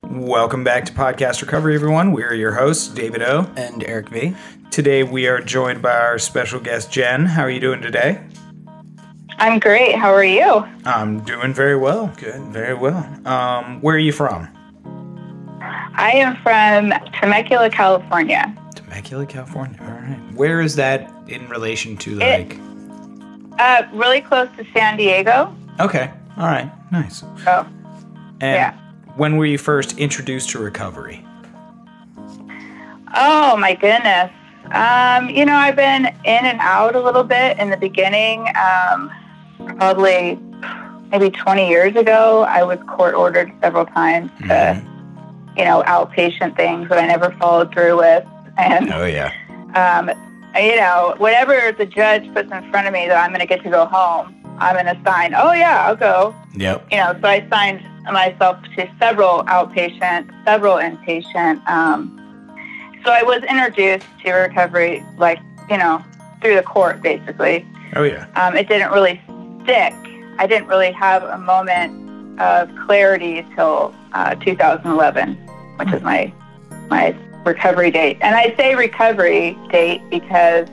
Welcome back to Podcast Recovery, everyone. We are your hosts, David O. And Eric V. Today we are joined by our special guest, Jen. How are you doing today? I'm great. How are you? I'm doing very well. Good, very well. Where are you from? I am from Temecula, California. Temecula, California. All right. Where is that in relation to, really close to San Diego. Okay. All right. Nice. Oh, And yeah. when were you first introduced to recovery? Oh, my goodness. I've been in and out a little bit in the beginning. Probably maybe 20 years ago, I was court-ordered several times to, outpatient things that I never followed through with. And, Oh, yeah. whatever the judge puts in front of me that I'm going to get to go home, I'm going to sign, oh, yeah, I'll go. Yep. So I signed myself to several outpatient, several inpatient. So I was introduced to recovery, through the court, basically. Oh, yeah. It didn't really stick. I didn't really have a moment of clarity till 2011, which is my recovery date. And I say recovery date because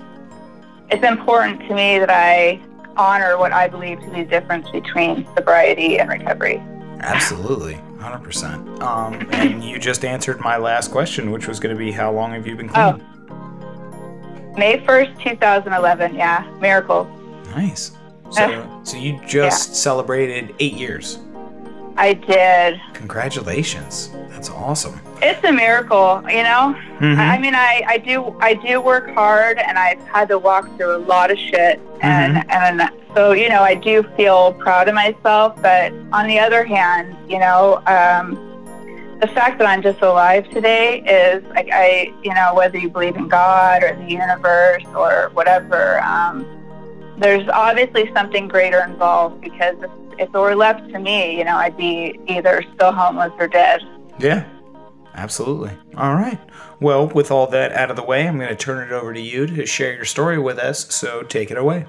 it's important to me that I honor what I believe to be the difference between sobriety and recovery. Absolutely. 100%. And you just answered my last question, which was going to be, how long have you been clean? May 1st, 2011. Yeah. Miracle. Nice. So you just celebrated 8 years. I did. Congratulations. That's awesome. It's a miracle, Mm-hmm. I mean, I do work hard, and I've had to walk through a lot of shit, and so I do feel proud of myself. But on the other hand, the fact that I'm just alive today is whether you believe in God or the universe or whatever, there's obviously something greater involved, because if it were left to me, I'd be either still homeless or dead. Yeah, absolutely. All right. Well, with all that out of the way, I'm going to turn it over to you to share your story with us. So take it away.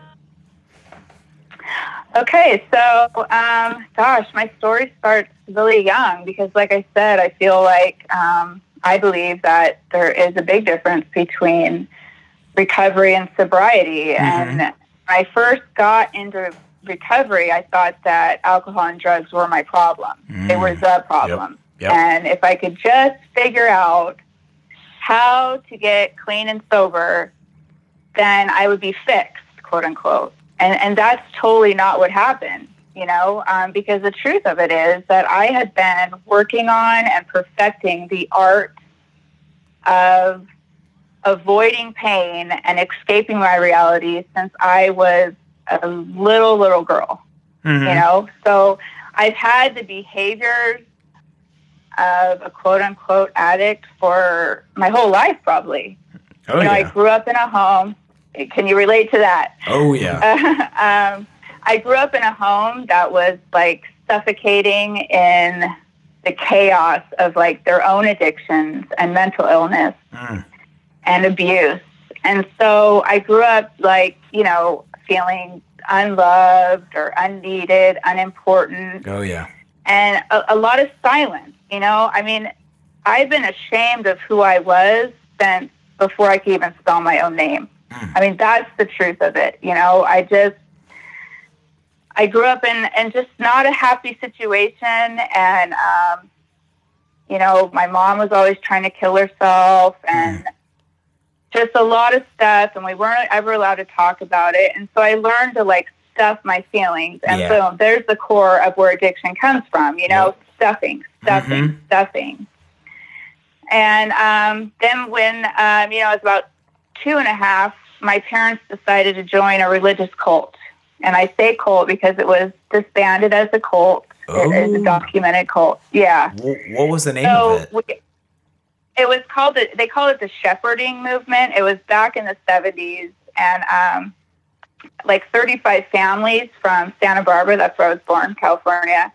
Okay, so, my story starts really young because, like I said, I feel like I believe that there is a big difference between recovery and sobriety. Mm-hmm. And when I first got into recovery, I thought that alcohol and drugs were my problem. They were the problem. Yep. And if I could just figure out how to get clean and sober, then I would be fixed, quote unquote. And that's totally not what happened, because the truth of it is that I had been working on and perfecting the art of avoiding pain and escaping my reality since I was a little girl, So I've had the behaviors of a quote-unquote addict for my whole life, probably. Oh, yeah. I grew up in a home. Can you relate to that? Oh, yeah. I grew up in a home that was, suffocating in the chaos of, their own addictions and mental illness and abuse. And so I grew up, feeling unloved or unneeded, unimportant. Oh, yeah. And a lot of silence, I mean, I've been ashamed of who I was since before I could even spell my own name. I mean, that's the truth of it. I grew up in just not a happy situation. And, my mom was always trying to kill herself and just a lot of stuff. And we weren't ever allowed to talk about it. And so I learned to stuff my feelings. And so there's the core of where addiction comes from, stuffing. And then when, I was about 2.5, my parents decided to join a religious cult. And I say cult because it was disbanded as a cult. Oh. It is a documented cult. Yeah. What was the name of it? It was called, they call it the shepherding movement. It was back in the 70s. And 35 families from Santa Barbara, that's where I was born, California.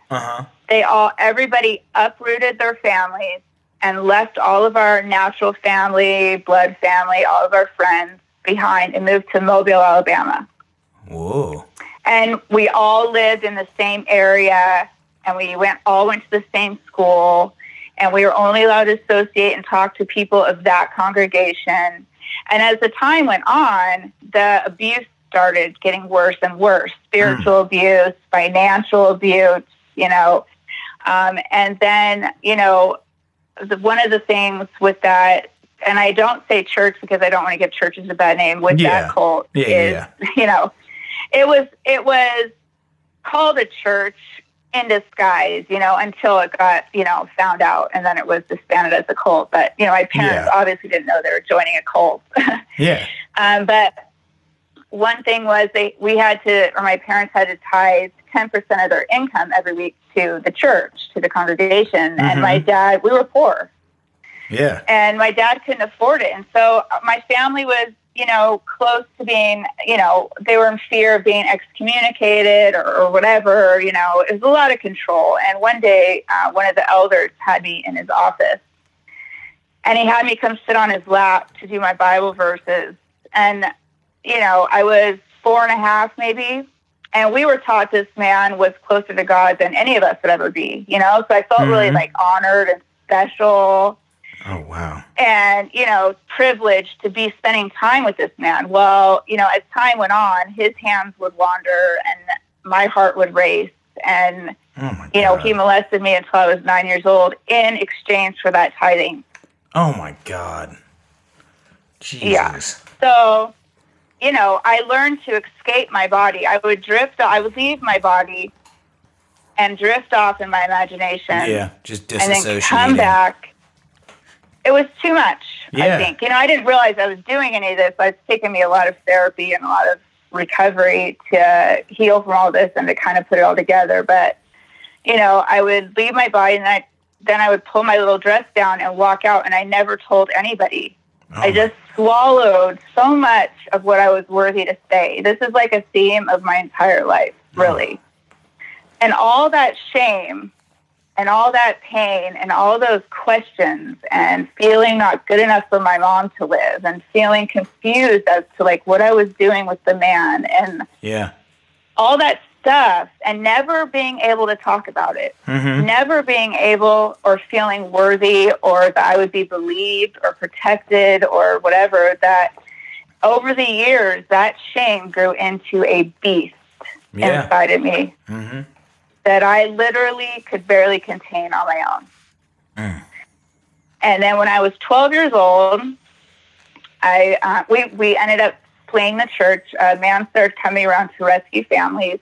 Everybody uprooted their families and left all of our natural family, blood family, all of our friends behind and moved to Mobile, Alabama. Whoa. And we all lived in the same area, and we all went to the same school, and we were only allowed to associate and talk to people of that congregation. And as the time went on, the abuse started getting worse and worse. Spiritual abuse, financial abuse, and then, one of the things with that, and I don't say church because I don't want to give churches a bad name, with that cult is, it was called a church in disguise, until it got, found out, and then it was disbanded as a cult. But, my parents obviously didn't know they were joining a cult. But one thing was my parents had to tithe 10% of their income every week to the church, to the congregation. Mm-hmm. And my dad, we were poor. Yeah. And my dad couldn't afford it. And so my family was, close to being, they were in fear of being excommunicated or whatever, it was a lot of control. And one day, one of the elders had me in his office, and he had me come sit on his lap to do my Bible verses. And, I was 4.5 maybe. And we were taught this man was closer to God than any of us would ever be, So I felt really honored and special. Oh, wow. And, privileged to be spending time with this man. Well, as time went on, his hands would wander and my heart would race. And, he molested me until I was 9 years old in exchange for that tithing. Oh, my God. Jesus. Yeah. So, I learned to escape my body. I would leave my body and drift off in my imagination. Yeah, just disassociate. And then come back. It was too much, I think. I didn't realize I was doing any of this. It's taken me a lot of therapy and a lot of recovery to heal from all this and to kind of put it all together. But, I would leave my body, and then I would pull my little dress down and walk out, and I never told anybody. Oh. I just swallowed so much of what I was worthy to say. This is like a theme of my entire life, really. Oh. And all that shame and all that pain and all those questions and feeling not good enough for my mom to live and feeling confused as to what I was doing with the man and all that stuff, and never being able to talk about it, never being able or feeling worthy or that I would be believed or protected or whatever, that over the years, that shame grew into a beast inside of me. Mm-hmm. That I literally could barely contain on my own. Mm. And then when I was 12 years old, we ended up fleeing the church. A man started coming around to rescue families.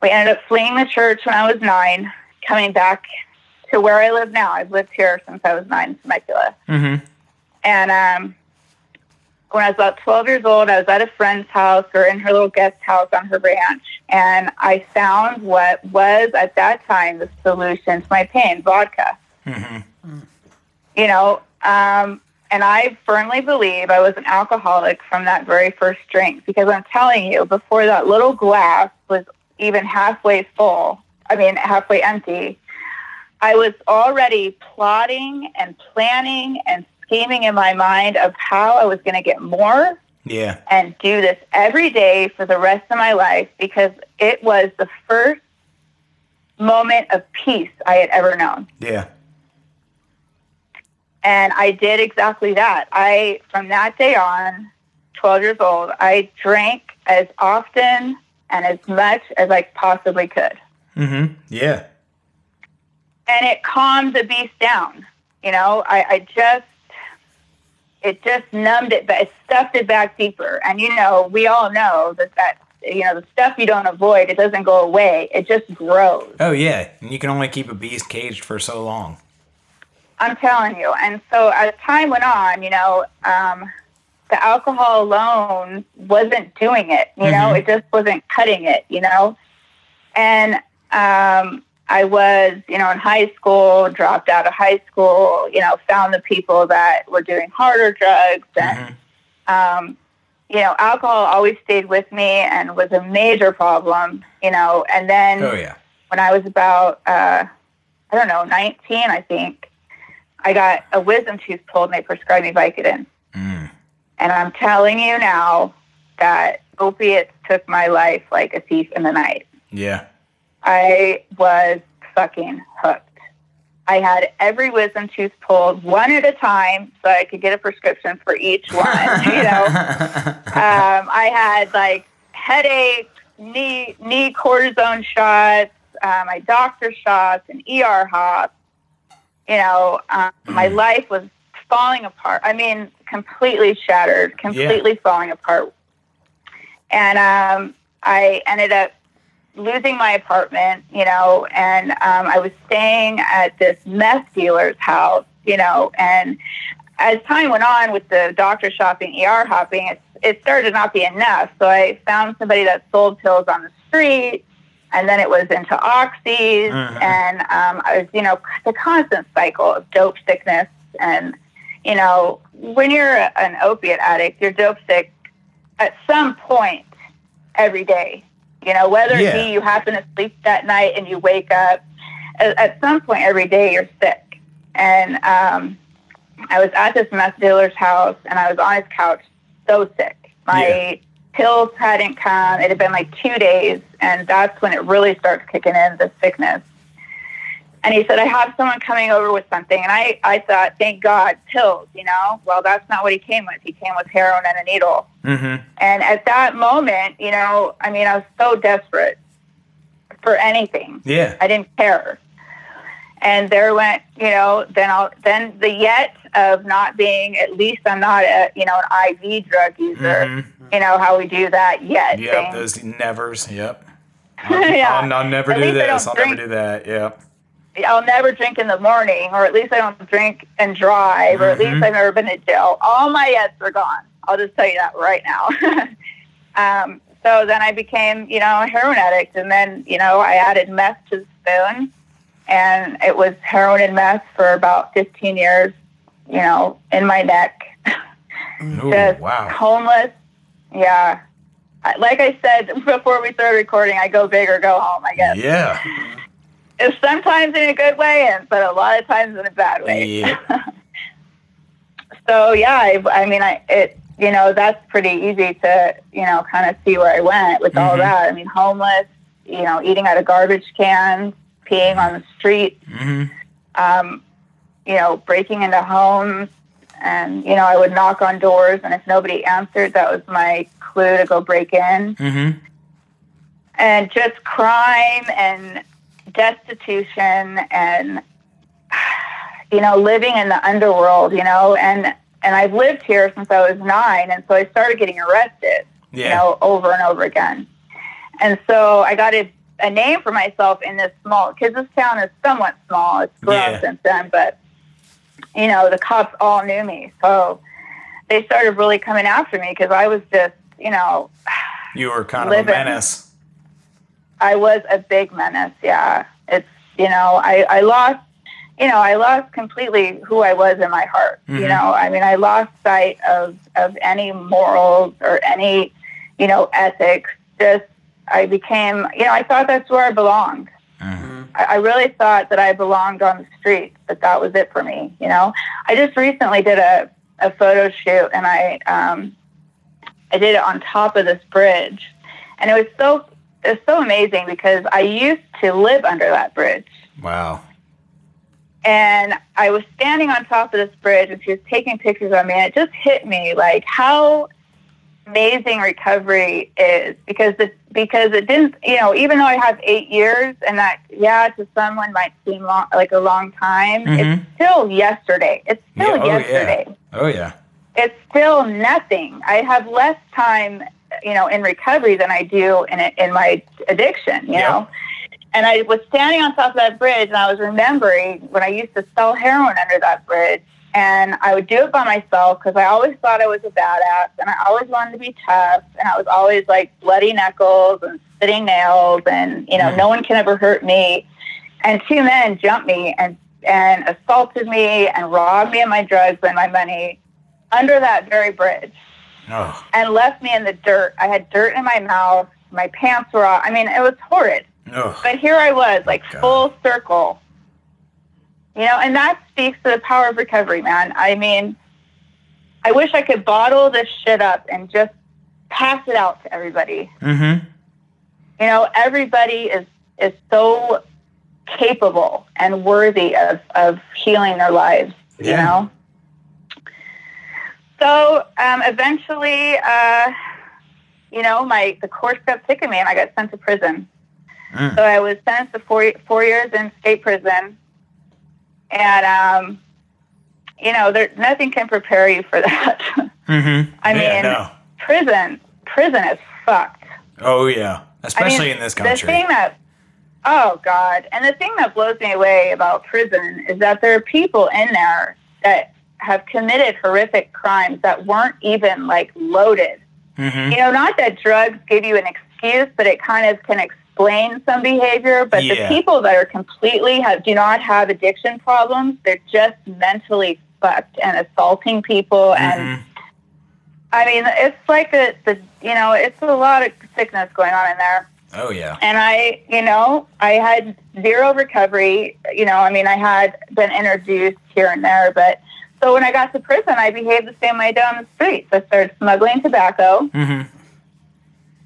We ended up fleeing the church when I was 9, coming back to where I live now. I've lived here since I was 9 in Temecula. Mm-hmm. And when I was about 12 years old, I was at a friend's house or in her little guest house on her ranch, and I found what was, at that time, the solution to my pain, vodka. Mm-hmm. And I firmly believe I was an alcoholic from that very first drink, because I'm telling you, before that little glass was even halfway empty, I was already plotting and planning and scheming in my mind of how I was going to get more and do this every day for the rest of my life, because it was the first moment of peace I had ever known. Yeah. And I did exactly that. From that day on, 12 years old, I drank as often and as much as I possibly could. Mm-hmm. Yeah. And it calmed the beast down. It just numbed it, but it stuffed it back deeper. And, we all know that the stuff you don't avoid, it doesn't go away. It just grows. Oh, yeah. And you can only keep a beast caged for so long. I'm telling you. And so as time went on, the alcohol alone wasn't doing it. It just wasn't cutting it, And I was, in high school, dropped out of high school, found the people that were doing harder drugs. And, alcohol always stayed with me and was a major problem, And then when I was about, 19, I think, I got a wisdom tooth pulled and they prescribed me Vicodin. Mm. And I'm telling you now that opiates took my life like a thief in the night. Yeah. I was fucking hooked. I had every wisdom tooth pulled one at a time so I could get a prescription for each one. I had like headaches, knee cortisone shots, my doctor shots, and ER hops. My life was falling apart. I mean, completely shattered, completely falling apart. And I ended up losing my apartment, and I was staying at this meth dealer's house, and as time went on with the doctor shopping, ER hopping, it started to not be enough. So I found somebody that sold pills on the street, and then it was into oxys, and I was, the constant cycle of dope sickness. And, when you're an opiate addict, you're dope sick at some point every day. Whether it be you happen to sleep that night and you wake up, at some point every day you're sick. And I was at this meth dealer's house, and I was on his couch so sick. My pills hadn't come. It had been like 2 days, and that's when it really starts kicking in, the sickness. And he said, I have someone coming over with something. And I thought, thank God, pills, Well, that's not what he came with. He came with heroin and a needle. And at that moment, I was so desperate for anything. Yeah. I didn't care. And there went, then the yet of not being, at least I'm not an IV drug user, how we do that yet. Yep, those nevers, yep. I'll never do this, I'll never do that, yep. I'll never drink in the morning, or at least I don't drink and drive, or at least I've never been to jail. All my yets are gone. I'll just tell you that right now. So then I became, a heroin addict. And then, I added meth to the spoon. And it was heroin and meth for about 15 years, in my neck. Ooh, just wow. Homeless. Yeah. Like I said before we started recording, I go big or go home, I guess. Yeah. It's sometimes in a good way, but a lot of times in a bad way. Yeah. So, that's pretty easy to, kind of see where I went with all that. I mean, homeless, eating out of garbage cans, peeing on the street, breaking into homes. And, I would knock on doors, and if nobody answered, that was my clue to go break in. And just crime and destitution and, living in the underworld, and I've lived here since I was 9. And so I started getting arrested, over and over again. And so I got a name for myself in this small, because this town is somewhat small. It's grown since then, but, the cops all knew me. So they started really coming after me because I was just, You were kind of a menace. I was a big menace, yeah. It's, I lost completely who I was in my heart. I lost sight of any morals or any, ethics. Just, I became, I thought that's where I belonged. I really thought that I belonged on the street, that was it for me, I just recently did a photo shoot, and I did it on top of this bridge, and it was so amazing because I used to live under that bridge. Wow. And I was standing on top of this bridge, and she was taking pictures of me, and it just hit me like how amazing recovery is, because it didn't, even though I have 8 years, and that, to someone might seem like a long time, it's still yesterday. It's still yesterday. Oh, yeah. It's still nothing. I have less time, in recovery than I do in my addiction, you know? And I was standing on top of that bridge, and I was remembering when I used to sell heroin under that bridge, and I would do it by myself because I always thought I was a badass, and I always wanted to be tough, and I was always like bloody knuckles and spitting nails, and, no one can ever hurt me. And 2 men jumped me and assaulted me and robbed me of my drugs and my money under that very bridge. Oh. And left me in the dirt. I had dirt in my mouth. My pants were off. I mean, it was horrid. Oh. But here I was, like, full circle. And that speaks to the power of recovery, man. I mean, I wish I could bottle this shit up and just pass it out to everybody. Mm-hmm. You know, everybody is so capable and worthy of healing their lives, you know? So eventually, you know, the course got sick of me and I got sent to prison. So I was sentenced to 4 years in state prison. And, you know, nothing can prepare you for that. Mm-hmm. I mean, prison is fucked. Oh, yeah. Especially in this country. Oh, God. And the thing that blows me away about prison is that there are people in there that have committed horrific crimes that weren't even, like, loaded. Mm-hmm. You know, not that drugs give you an excuse, but it kind of can explain some behavior. But the people that are do not have addiction problems, they're just mentally fucked and assaulting people. And, I mean, it's like you know, it's a lot of sickness going on in there. Oh, yeah. And I had zero recovery. You know, I mean, I had been introduced here and there, but so when I got to prison, I behaved the same way I did on the streets. I started smuggling tobacco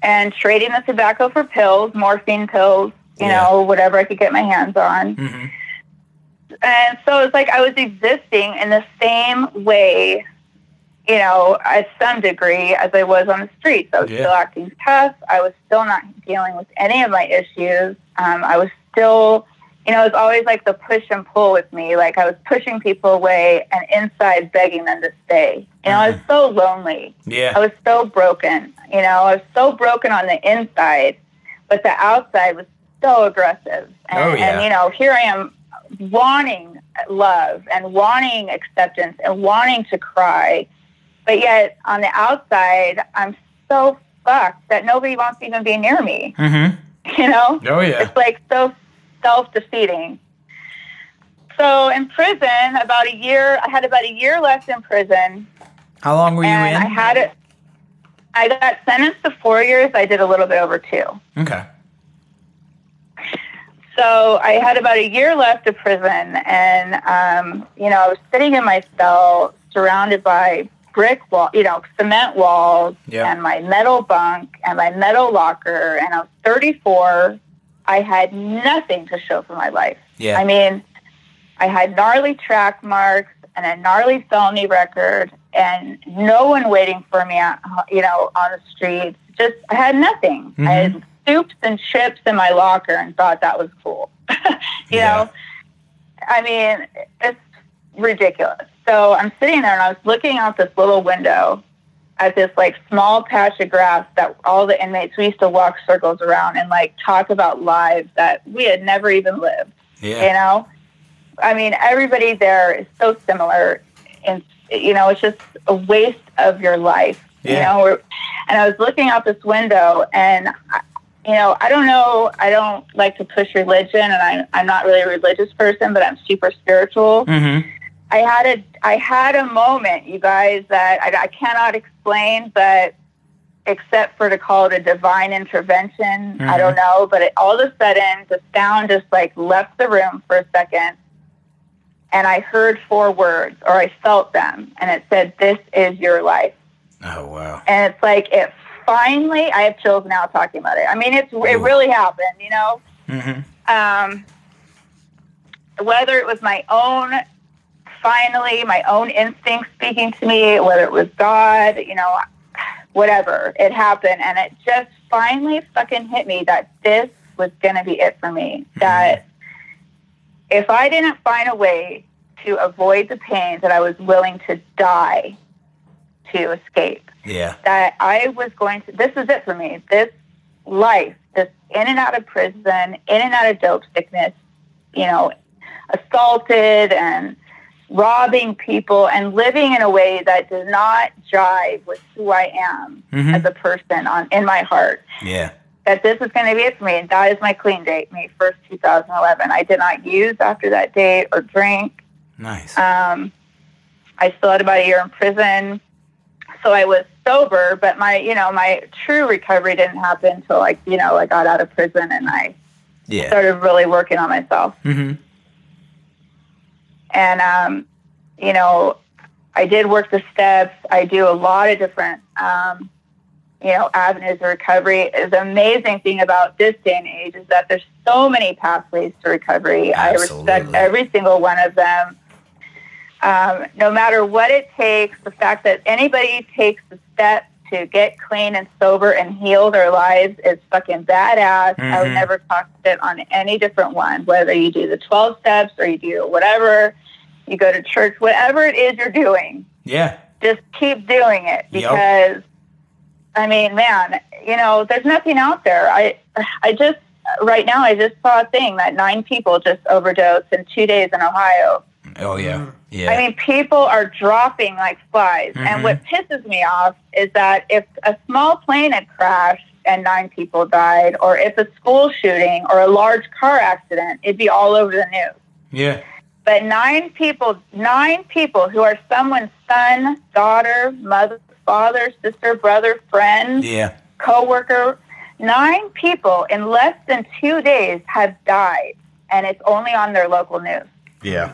and trading the tobacco for pills, morphine pills, you know, whatever I could get my hands on. And so it's like I was existing in the same way, you know, at some degree as I was on the streets. I was still acting tough. I was still not dealing with any of my issues. I was still, you know, it was always like the push and pull with me. Like I was pushing people away and inside begging them to stay. You know, I was so lonely. I was so broken. You know, I was so broken on the inside, but the outside was so aggressive. And, and you know, here I am wanting love and wanting acceptance and wanting to cry. But yet, on the outside, I'm so fucked that nobody wants to even be near me. You know? Oh, yeah. It's like so self-defeating. So in prison, I had about a year left in prison. How long were you in? I got sentenced to 4 years. I did a little bit over 2. Okay. So I had about a year left of prison, and, you know, I was sitting in my cell surrounded by cement walls and my metal bunk and my metal locker, and I was 34. I had nothing to show for my life. I mean, I had gnarly track marks and a gnarly felony record and no one waiting for me, you know, on the streets. Just, I had nothing. I had soups and chips in my locker and thought that was cool. you know? I mean, it's ridiculous. So I'm sitting there and I was looking out this little window at this like small patch of grass that all the inmates, we used to walk circles around and like talk about lives that we had never even lived. You know? I mean, everybody there is so similar, and you know, it's just a waste of your life. You know, and I was looking out this window, and you know, I don't know, I don't like to push religion, and I'm not really a religious person, but I'm super spiritual. I had a moment, you guys, that I cannot explain, but except for to call it a divine intervention, I don't know, but all of a sudden, the sound just like left the room for a second, and I heard 4 words, or I felt them, and it said, "This is your life." Oh, wow. And it's like, it finally, I have chills now talking about it. I mean, it really happened, you know? Whether it was my own instinct speaking to me, whether it was God, you know, whatever, it happened. And it just finally fucking hit me that this was going to be it for me. That if I didn't find a way to avoid the pain, that I was willing to die to escape. That I was going to, this is it for me. This life, this in and out of prison, in and out of dope sickness, you know, assaulted and robbing people and living in a way that does not jive with who I am as a person in my heart. That this is going to be it for me. And that is my clean date, May 1st, 2011. I did not use after that date or drink. Nice. I still had about a year in prison. So I was sober, but my true recovery didn't happen until I got out of prison and I started really working on myself. And, you know, I did work the steps. I do a lot of different, avenues of recovery. The amazing thing about this day and age is that there's so many pathways to recovery. Absolutely. I respect every single one of them. No matter what it takes, the fact that anybody takes the step to get clean and sober and heal their lives is fucking badass. I would never talk shit on any different one, whether you do the 12 steps or you do whatever, you go to church, whatever it is you're doing. Yeah. Just keep doing it because, I mean, man, there's nothing out there. Right now, I just saw a thing that 9 people just overdosed in 2 days in Ohio. Oh, yeah. Yeah. I mean, people are dropping like flies. And what pisses me off is that if a small plane had crashed and 9 people died, or if a school shooting or a large car accident, it'd be all over the news. Yeah. But 9 people who are someone's son, daughter, mother, father, sister, brother, friend, coworker, 9 people in less than 2 days have died, and it's only on their local news. Yeah.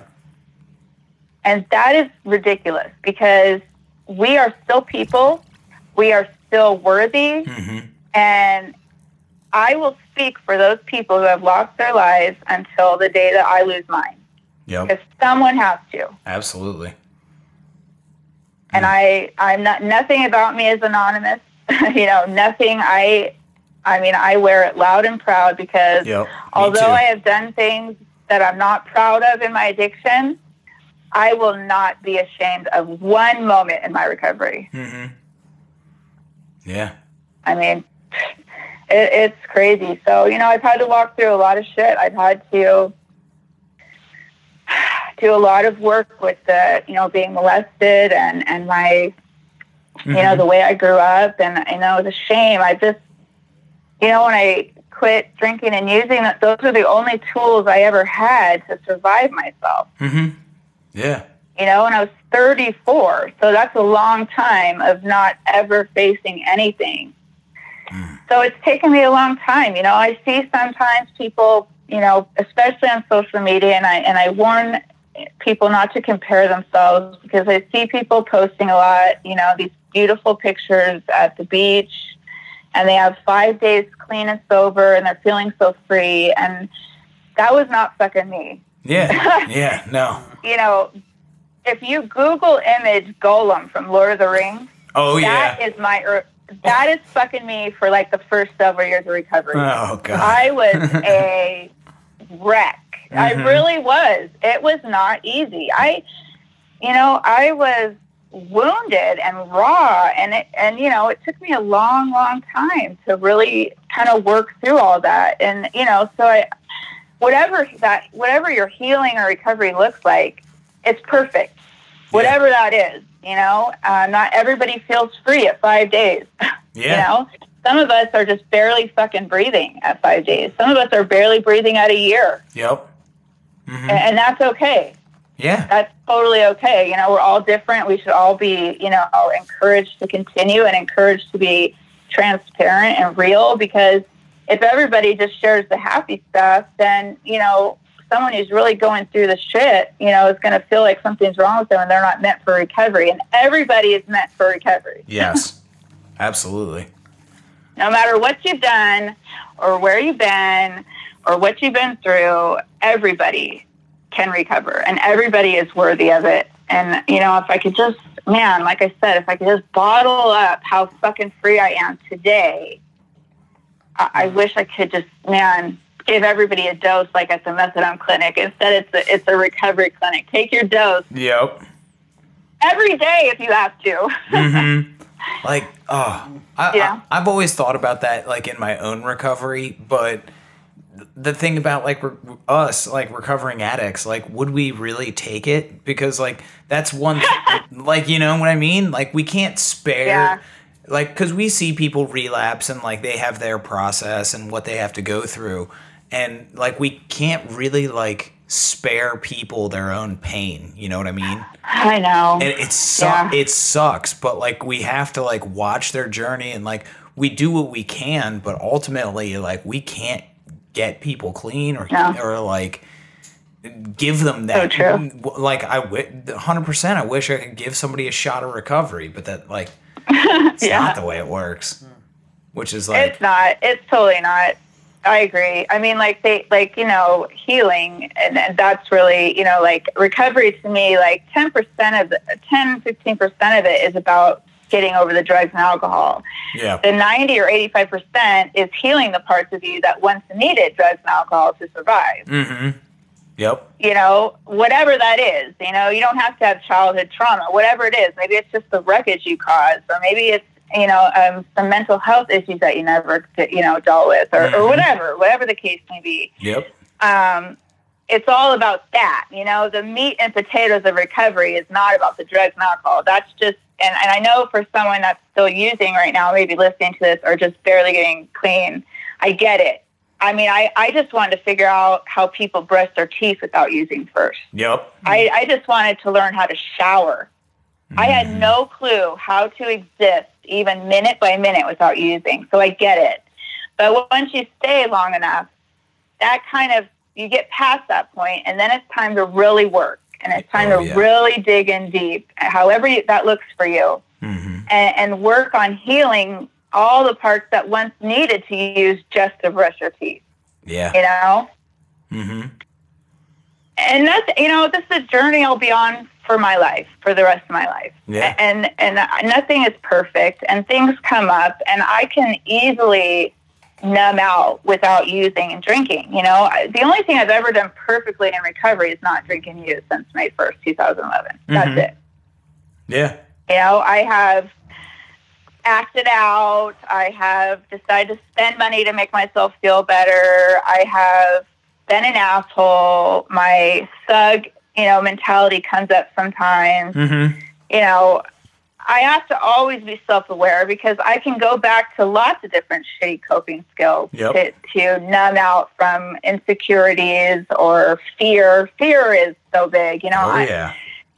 And that is ridiculous because we are still people. We are still worthy. And I will speak for those people who have lost their lives until the day that I lose mine. Because someone has to. Absolutely. And I'm not, nothing about me is anonymous. Nothing. I wear it loud and proud because although I have done things that I'm not proud of in my addiction, I will not be ashamed of one moment in my recovery. Yeah. I mean, it's crazy. So, I've had to walk through a lot of shit. I've had to do a lot of work with the, being molested and my, the way I grew up. And, it was a shame. I just, when I quit drinking and using, those are the only tools I ever had to survive myself. Yeah. And I was 34, so that's a long time of not ever facing anything. So it's taken me a long time. I see sometimes people, especially on social media, and I warn people not to compare themselves because I see people posting a lot, these beautiful pictures at the beach, and they have 5 days clean and sober, and they're feeling so free, and that was not fucking me. Yeah, yeah, no. If you Google image Golem from Lord of the Rings, that is fucking me for like the first several years of recovery. Oh, God. I was a wreck. I really was. It was not easy. I was wounded and raw, and it took me a long, long time to really kind of work through all that. And, so whatever your healing or recovery looks like, it's perfect. Whatever that is, not everybody feels free at 5 days. Some of us are just barely fucking breathing at 5 days. Some of us are barely breathing at a year. And that's okay. Yeah. That's totally okay. We're all different. We should all be, encouraged to continue and encouraged to be transparent and real, because if everybody just shares the happy stuff, then, someone who's really going through the shit, is going to feel like something's wrong with them and they're not meant for recovery. And everybody is meant for recovery. Yes, absolutely. No matter what you've done or where you've been or what you've been through, everybody can recover and everybody is worthy of it. And, if I could just, like I said, if I could just bottle up how fucking free I am today, I wish I could just, give everybody a dose like at the methadone clinic. Instead, it's a recovery clinic. Take your dose. Yep. Every day if you have to. Like, I've always thought about that, like, in my own recovery, but the thing about, like, us, like, recovering addicts, like, would we really take it? Because, like, that's one, like, you know what I mean? Like, we can't spare, like, because we see people relapse and, like, they have their process and what they have to go through. And, like, we can't really, like, spare people their own pain. You know what I mean? I know. And it sucks, but, like, we have to, like, watch their journey and, like, we do what we can, but ultimately, like, we can't get people clean or like, give them that. So true. Like, 100%, I wish I could give somebody a shot of recovery, but that, like, it's not the way it works. which is like... It's not. It's totally not. I agree. I mean, healing, and that's really, like recovery to me, like 15% of it is about getting over the drugs and alcohol. Yeah. The 90 or 85% is healing the parts of you that once needed drugs and alcohol to survive. Mm-hmm. Yep. Whatever that is, you don't have to have childhood trauma, whatever it is. Maybe it's just the wreckage you caused, or maybe it's, some mental health issues that you never, dealt with, or whatever the case may be. Yep. It's all about that. The meat and potatoes of recovery is not about the drugs and alcohol. That's just, and I know for someone that's still using right now, maybe listening to this or just barely getting clean, I get it. I mean, I just wanted to figure out how people brush their teeth without using first. Yep. I just wanted to learn how to shower. I had no clue how to exist even minute by minute without using. So I get it. But once you stay long enough, that kind of, you get past that point, and then it's time to really work. And it's time to really dig in deep, however that looks for you, and work on healing all the parts that once needed to use just to brush your teeth. Yeah. Mm-hmm. And that's, this is a journey I'll be on for my life, for the rest of my life. Yeah. And nothing is perfect, and things come up, and I can easily numb out without using and drinking. The only thing I've ever done perfectly in recovery is not drink and use since May 1st, 2011. That's it. Yeah. I have acted out. I have decided to spend money to make myself feel better. I have been an asshole. My thug, mentality comes up sometimes. I have to always be self-aware because I can go back to lots of different shitty coping skills to numb out from insecurities or fear. Fear is so big,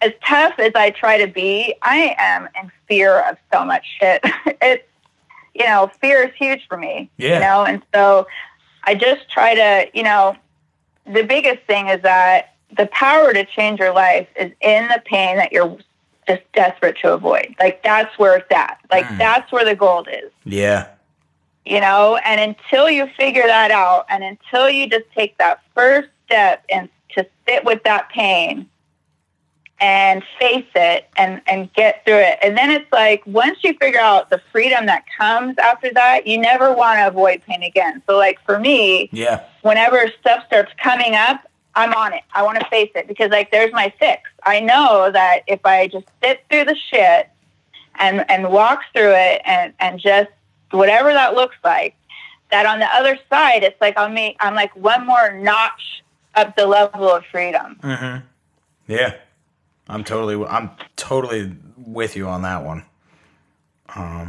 as tough as I try to be, I am in fear of so much shit. It's, fear is huge for me, and so I just try to, the biggest thing is that the power to change your life is in the pain that you're just desperate to avoid. Like, that's where it's at. Like, that's where the gold is. Yeah. And until you figure that out, and until you just take that first step and to sit with that pain and face it and get through it. And then it's like, once you figure out the freedom that comes after that, you never want to avoid pain again. So like for me, whenever stuff starts coming up, I'm on it. I want to face it because like, there's my fix. I know that if I just sit through the shit and walk through it and just whatever that looks like, that on the other side, it's like I'm like one more notch up the level of freedom. Mm-hmm. Yeah. I'm totally with you on that one. All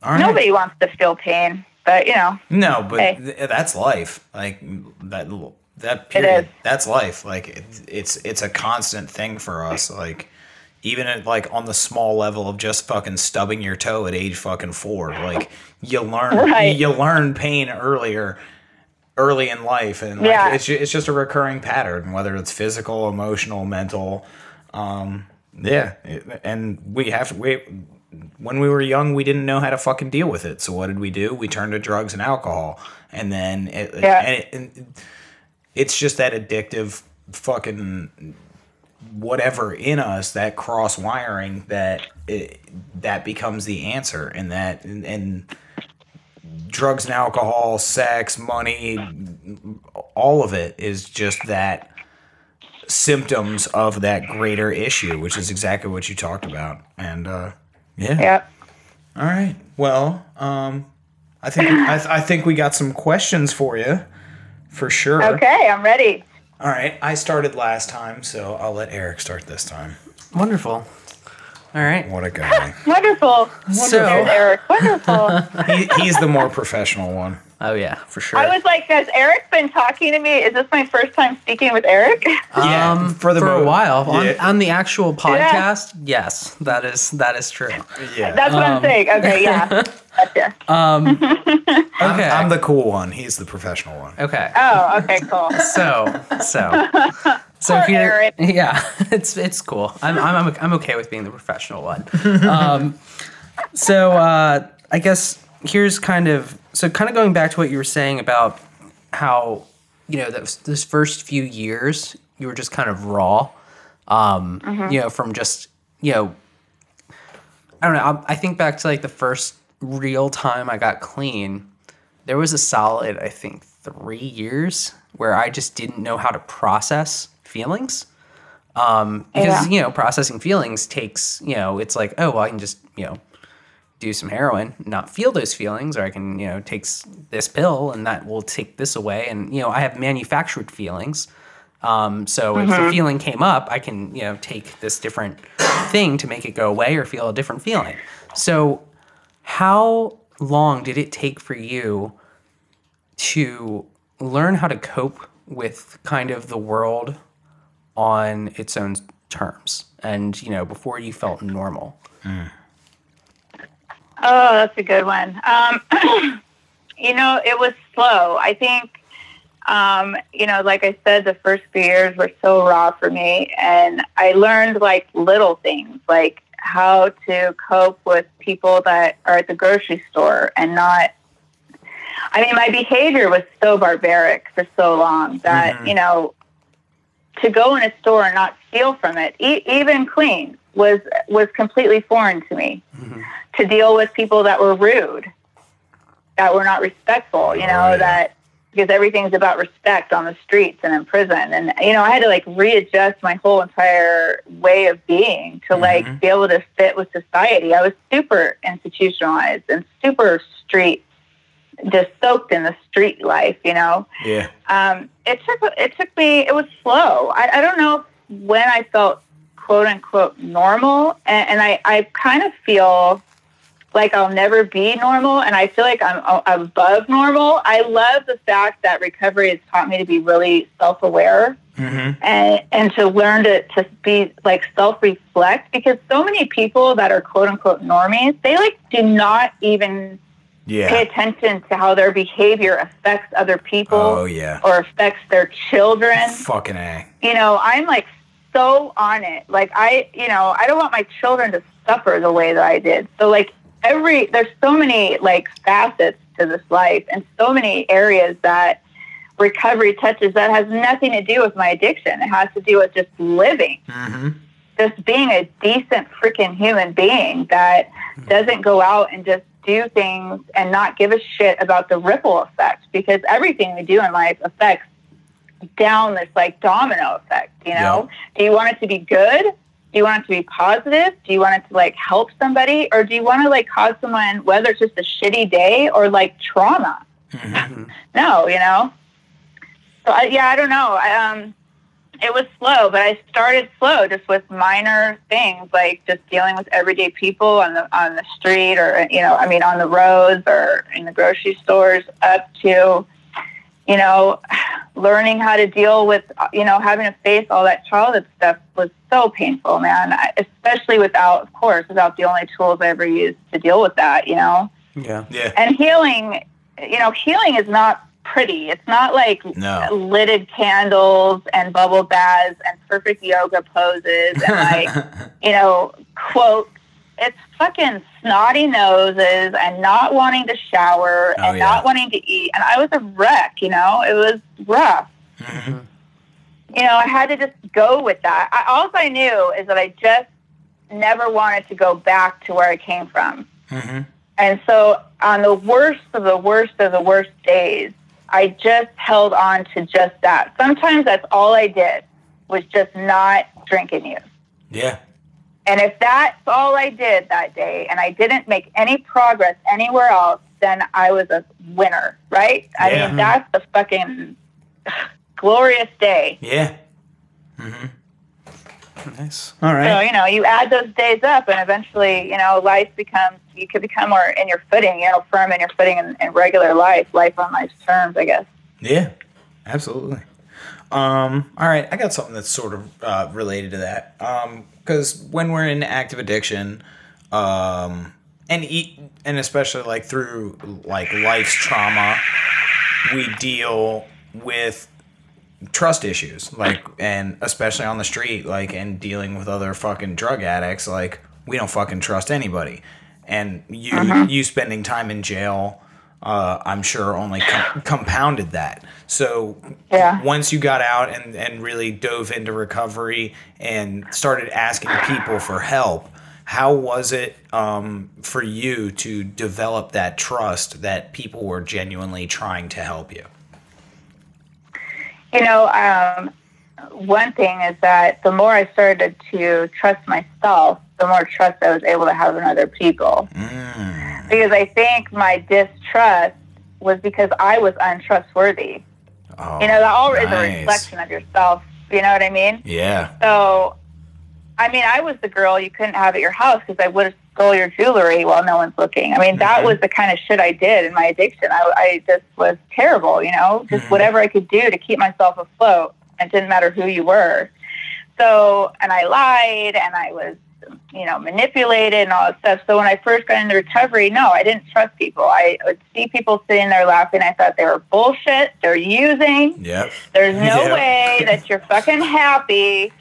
right. Nobody wants to feel pain, but No, but hey. That's life. Like that period. It is. That's life. Like it's a constant thing for us. Like even at like on the small level of just fucking stubbing your toe at age fucking 4. Like you learn pain early in life, and like it's just a recurring pattern, whether it's physical, emotional, mental. And when we were young, we didn't know how to fucking deal with it. So what did we do? We turned to drugs and alcohol, and then it's just that addictive fucking whatever in us, that cross wiring that becomes the answer, and drugs and alcohol, sex, money, all of it is just that symptoms of that greater issue, which is exactly what you talked about. And all right, well, I think we got some questions for you for sure. Okay, I'm ready. All right, I started last time, so I'll let Eric start this time. Wonderful. All right. What a guy. Wonderful. So, Eric. Wonderful. He's the more professional one. Oh, yeah, for sure. I was like, has Eric been talking to me? Is this my first time speaking with Eric? Yeah, for a while. Yeah. On the actual podcast, yes, that is true. Yeah. That's what I'm saying. Okay, yeah. Gotcha. Okay. I'm the cool one. He's the professional one. Okay. Oh, okay, cool. So Poor here, Eric. yeah, it's cool. I'm okay with being the professional one. So I guess here's kind of going back to what you were saying about how, you know, those first few years you were just kind of raw, you know, from just, you know, I don't know. I think back to like the first real time I got clean. There was a solid, I think, 3 years where I just didn't know how to process feelings. Because, you know, processing feelings takes, you know, it's like, oh, well, I can just, you know, do some heroin, not feel those feelings, or I can, you know, take this pill and that will take this away. And, you know, I have manufactured feelings. So if the feeling came up, I can, you know, take this different thing to make it go away or feel a different feeling. So how long did it take for you to learn how to cope with kind of the world on its own terms and, you know, before you felt normal? Oh, that's a good one. You know, it was slow. I think, you know, like I said, the first few years were so raw for me, and I learned like little things, like how to cope with people that are at the grocery store and not, I mean, my behavior was so barbaric for so long that, you know, to go in a store and not steal from it, even clean, was completely foreign to me. To deal with people that were rude, that were not respectful, you know, that, because everything's about respect on the streets and in prison. And, you know, I had to like readjust my whole entire way of being to like be able to fit with society. I was super institutionalized and super street, just soaked in the street life, you know? Yeah. It took me, it was slow. I don't know when I felt quote unquote normal. And I kind of feel like I'll never be normal, and I feel like I'm above normal. I love the fact that recovery has taught me to be really self-aware and to learn to be like self-reflect, because so many people that are quote unquote normies, they like do not even pay attention to how their behavior affects other people or affects their children. Fucking A. You know, I'm like so on it. Like I don't want my children to suffer the way that I did. So like there's so many like facets to this life and so many areas that recovery touches that has nothing to do with my addiction. It has to do with just living, just being a decent freaking human being that doesn't go out and just do things and not give a shit about the ripple effect, because everything we do in life affects down this like domino effect, you know? Do you want it to be good? Do you want it to be positive? Do you want it to like help somebody? Or do you want to like cause someone, whether it's just a shitty day or like trauma? No, you know? So I don't know. It was slow, but I started slow just with minor things, like just dealing with everyday people on the street, or, you know, I mean, on the roads or in the grocery stores, up to, you know, learning how to deal with, you know, having to face all that childhood stuff was so painful, man. Especially without the only tools I ever used to deal with that, you know? Yeah. And healing, you know, healing is not pretty. It's not like lighted candles and bubble baths and perfect yoga poses and like, you know, quotes. It's fucking snotty noses and not wanting to shower and not wanting to eat. And I was a wreck, you know? It was rough. You know, I had to just go with that. All I knew is that I just never wanted to go back to where I came from. And so on the worst of the worst of the worst days, I just held on to just that. Sometimes that's all I did, was just not drink and use. Yeah. And if that's all I did that day and I didn't make any progress anywhere else, then I was a winner, right? I mean, that's the fucking glorious day. Yeah. Nice. All right. So, you know, you add those days up and eventually, you know, you could become more in your footing, you know, firm in your footing in regular life on life's terms, I guess. Yeah, absolutely. All right, I got something that's sort of related to that. Because when we're in active addiction, and especially like through like life's trauma, we deal with trust issues, like, and especially on the street, like, and dealing with other fucking drug addicts, like, we don't fucking trust anybody. and you spending time in jail, I'm sure only compounded that. So once you got out and really dove into recovery and started asking people for help, how was it for you to develop that trust that people were genuinely trying to help you? You know, one thing is that the more I started to trust myself, the more trust I was able to have in other people. Because I think my distrust was because I was untrustworthy. Oh, you know, that all is a reflection of yourself. You know what I mean? Yeah. So, I mean, I was the girl you couldn't have at your house because I would have stole your jewelry while no one's looking. I mean, that was the kind of shit I did in my addiction. I just was terrible, you know, just whatever I could do to keep myself afloat. It didn't matter who you were. So, and I lied and I was, you know, manipulated and all that stuff. So when I first got into recovery, no, I didn't trust people. I would see people sitting there laughing. I thought they were bullshit. They're using. Yep. There's no way that you're fucking happy.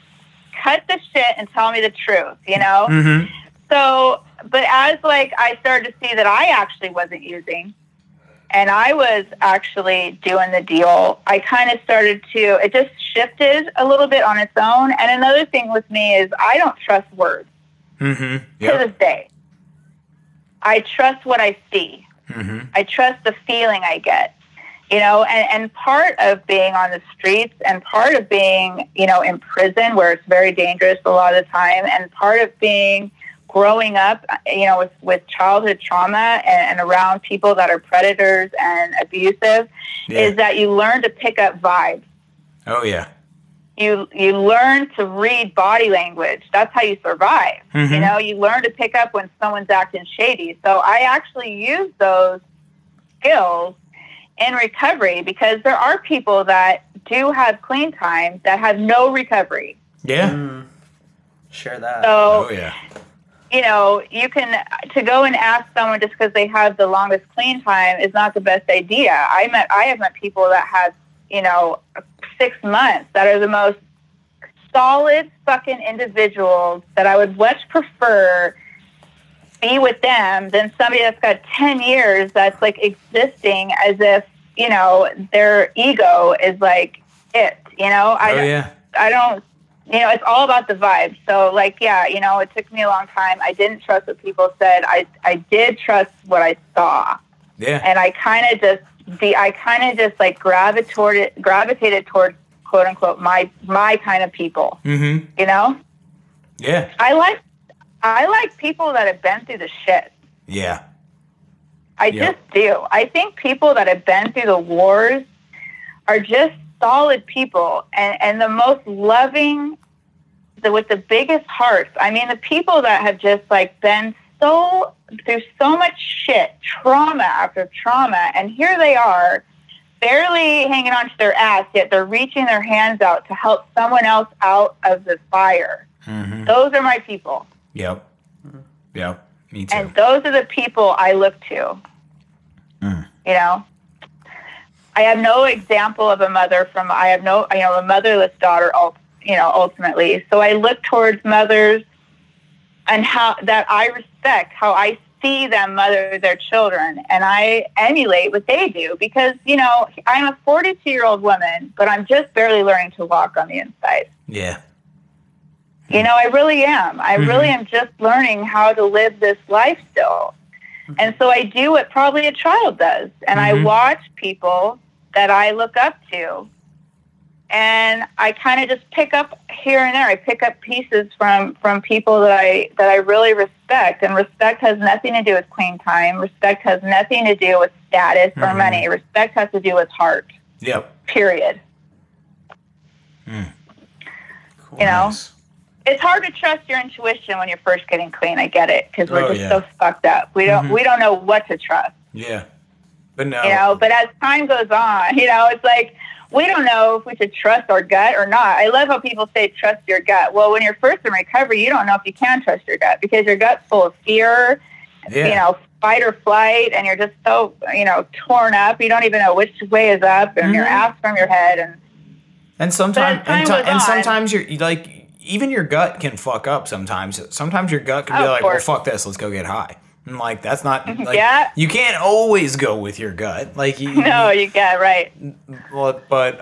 Cut the shit and tell me the truth, you know? So, but as like I started to see that I actually wasn't using and I was actually doing the deal, I kind of started to, it just shifted a little bit on its own. And another thing with me is I don't trust words to this day. I trust what I see. I trust the feeling I get, you know, and part of being on the streets and part of being, you know, in prison where it's very dangerous a lot of the time, and part of being growing up, you know, with childhood trauma and around people that are predators and abusive is that you learn to pick up vibes. Oh, yeah. You learn to read body language. That's how you survive. You know, you learn to pick up when someone's acting shady. So I actually use those skills in recovery because there are people that do have clean time that have no recovery. Yeah. Share that. So, oh, yeah. You know, you can, to go and ask someone just because they have the longest clean time is not the best idea. I have met people that have, you know, 6 months that are the most solid fucking individuals that I would much prefer be with them than somebody that's got 10 years that's like existing as if, you know, their ego is like it, you know? I don't, you know, it's all about the vibe. So like, yeah, you know, it took me a long time. I didn't trust what people said. I did trust what I saw. Yeah. And I kind of just like gravitated towards quote unquote my kind of people. You know? Yeah. I like people that have been through the shit. Yeah. I just do. I think people that have been through the wars are just solid people and the most loving, with the biggest hearts. I mean, the people that have just like been through so much shit, trauma after trauma, and here they are, barely hanging on to their ass, yet they're reaching their hands out to help someone else out of the fire. Those are my people. Yep. Yep. Me too. And those are the people I look to. You know? I have no example of a mother a motherless daughter, you know, ultimately. So I look towards mothers and how that I respect, how I see them mother their children, and I emulate what they do because, you know, I'm a 42-year-old woman, but I'm just barely learning to walk on the inside. Yeah. You know, I really am. I really am just learning how to live this life still. And so I do what probably a child does. And I watch people that I look up to. And I kind of just pick up here and there. I pick up pieces from people that I really respect. And respect has nothing to do with clean time. Respect has nothing to do with status or money. Respect has to do with heart. Yep. Period. Cool. You know? Nice. It's hard to trust your intuition when you're first getting clean. I get it because we're just so fucked up. We don't know what to trust. Yeah, but no. You know, but as time goes on, you know, it's like we don't know if we should trust our gut or not. I love how people say trust your gut. Well, when you're first in recovery, you don't know if you can trust your gut because your gut's full of fear, you know, fight or flight, and you're just so, you know, torn up. You don't even know which way is up, and your ass from your head, and sometimes you're like. Even your gut can fuck up sometimes. Sometimes your gut can be like, well, fuck this, let's go get high. And like, that's not, like, Yeah. you can't always go with your gut. Like, No, you get right. Well, but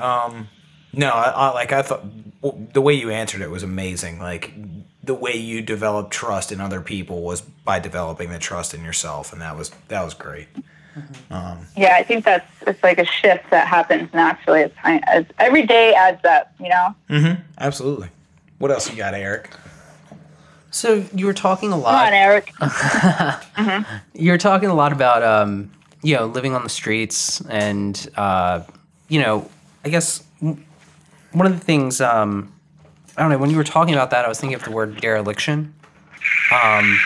no, I thought the way you answered it was amazing. Like, the way you develop trust in other people was by developing the trust in yourself, and that was great. Yeah, I think it's like a shift that happens naturally as every day adds up, you know? Mm-hmm. Absolutely. What else you got, Eric? So you were talking a lot. Come on, Eric. You were talking a lot about, living on the streets and, I guess one of the things, I don't know, when you were talking about that, I was thinking of the word dereliction. Can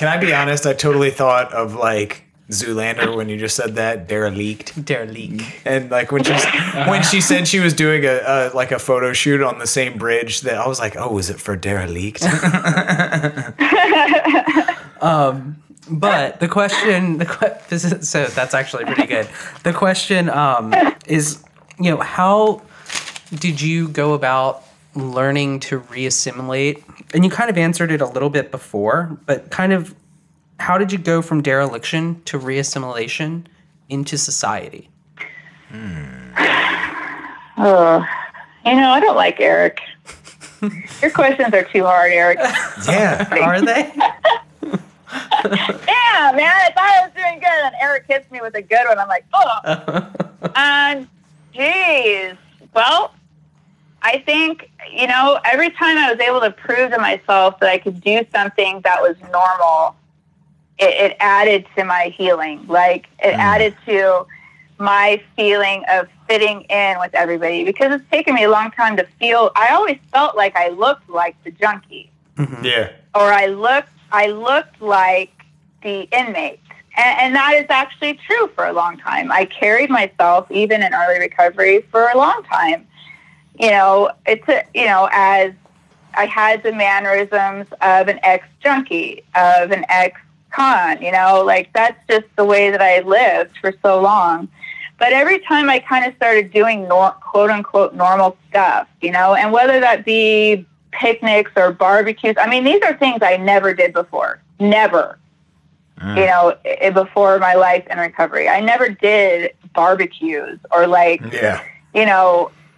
I be honest? I totally thought of, like, Zoolander when you just said that, derelict. And like when she said she was doing a photo shoot on the same bridge, that I was like, oh, is it for derelict? But the question, so that's actually pretty good. The question is, how did you go about learning to reassimilate? And you kind of answered it a little bit before, but kind of, how did you go from dereliction to reassimilation into society? Oh, I don't like Eric. Your questions are too hard, Eric. Yeah. Are they? Yeah, man, I thought I was doing good, and Eric hits me with a good one. I'm like, oh. Geez. Well, I think, every time I was able to prove to myself that I could do something that was normal, it added to my healing. Like, it added to my feeling of fitting in with everybody, because it's taken me a long time to feel. I always felt like I looked like the junkie. Mm-hmm. Yeah. Or I looked like the inmate. And that is actually true for a long time. I carried myself, even in early recovery, for a long time. As I had the mannerisms of an ex-junkie, of an ex-con, like, that's just the way that I lived for so long. But every time I kind of started doing quote-unquote normal stuff, and whether that be picnics or barbecues, I mean, these are things I never did before. Never. Before my life in recovery. I never did barbecues or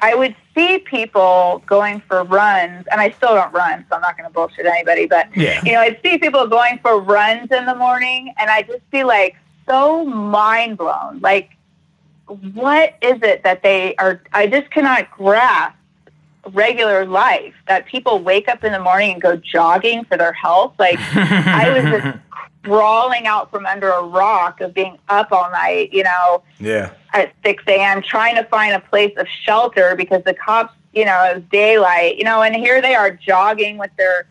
I would see people going for runs, and I still don't run, so I'm not going to bullshit anybody, but, I'd see people going for runs in the morning, and I'd just be, like, so mind blown. Like, what is it that I just cannot grasp regular life, that people wake up in the morning and go jogging for their health. Like, I was just crawling out from under a rock of being up all night, at 6 a.m. trying to find a place of shelter because the cops, it was daylight, and here they are jogging with their,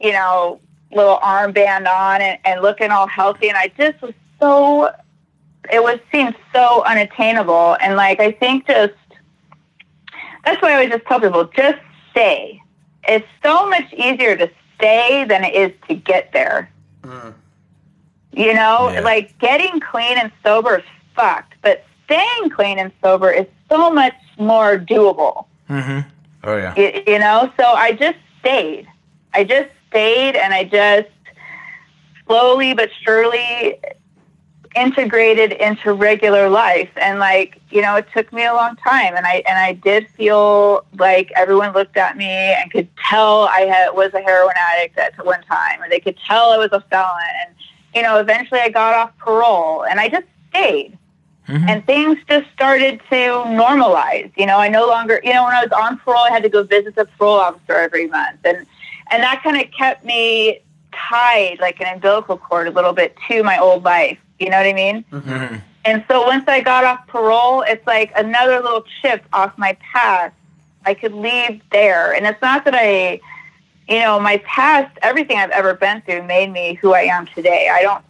little armband on and looking all healthy. And I just was seemed so unattainable. And like, I think that's why I always just tell people, just stay. It's so much easier to stay than it is to get there. Like, getting clean and sober is fucked, but staying clean and sober is so much more doable. Mm-hmm. Oh, yeah. So I just stayed. And I just slowly but surely integrated into regular life. And it took me a long time. And I did feel like everyone looked at me and could tell I was a heroin addict at one time, or they could tell I was a felon. And, eventually I got off parole, and I just stayed. Mm-hmm. And things just started to normalize. I no longer, when I was on parole, I had to go visit the parole officer every month. And that kind of kept me tied like an umbilical cord a little bit to my old life. You know what I mean? Mm-hmm. And so once I got off parole, it's like another little chip off my past. I could leave there. And it's not that my past, everything I've ever been through made me who I am today. I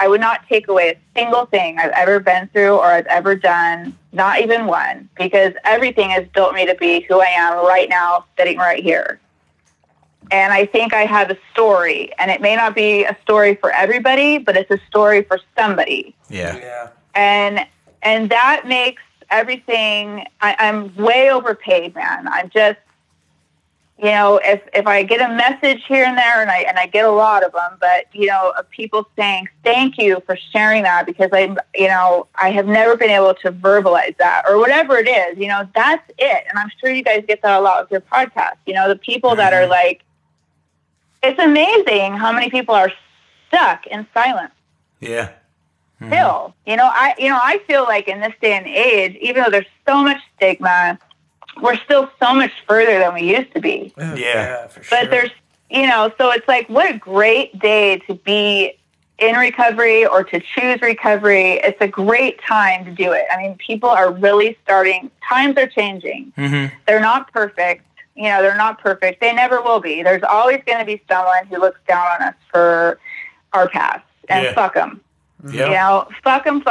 would not take away a single thing I've ever been through or I've ever done, not even one, because everything has built me to be who I am right now, sitting right here. And I think I have a story, and it may not be a story for everybody, but it's a story for somebody. Yeah. And that makes everything, I'm way overpaid, man. I'm just you know, if I get a message here and there, and I get a lot of them, but, you know, of people saying, thank you for sharing that, because I have never been able to verbalize that, or whatever it is, you know, that's it. And I'm sure you guys get that a lot with your podcast. You know, the people that are like, it's amazing how many people are stuck in silence. Yeah. Still, I feel like in this day and age, even though there's so much stigma, we're still so much further than we used to be. Yeah, for sure. But there's, so it's like, what a great day to be in recovery or to choose recovery. It's a great time to do it. I mean, people are really times are changing. Mm-hmm. They're not perfect. They're not perfect. They never will be. There's always going to be someone who looks down on us for our past, and fuck them. Yeah. Fuck them,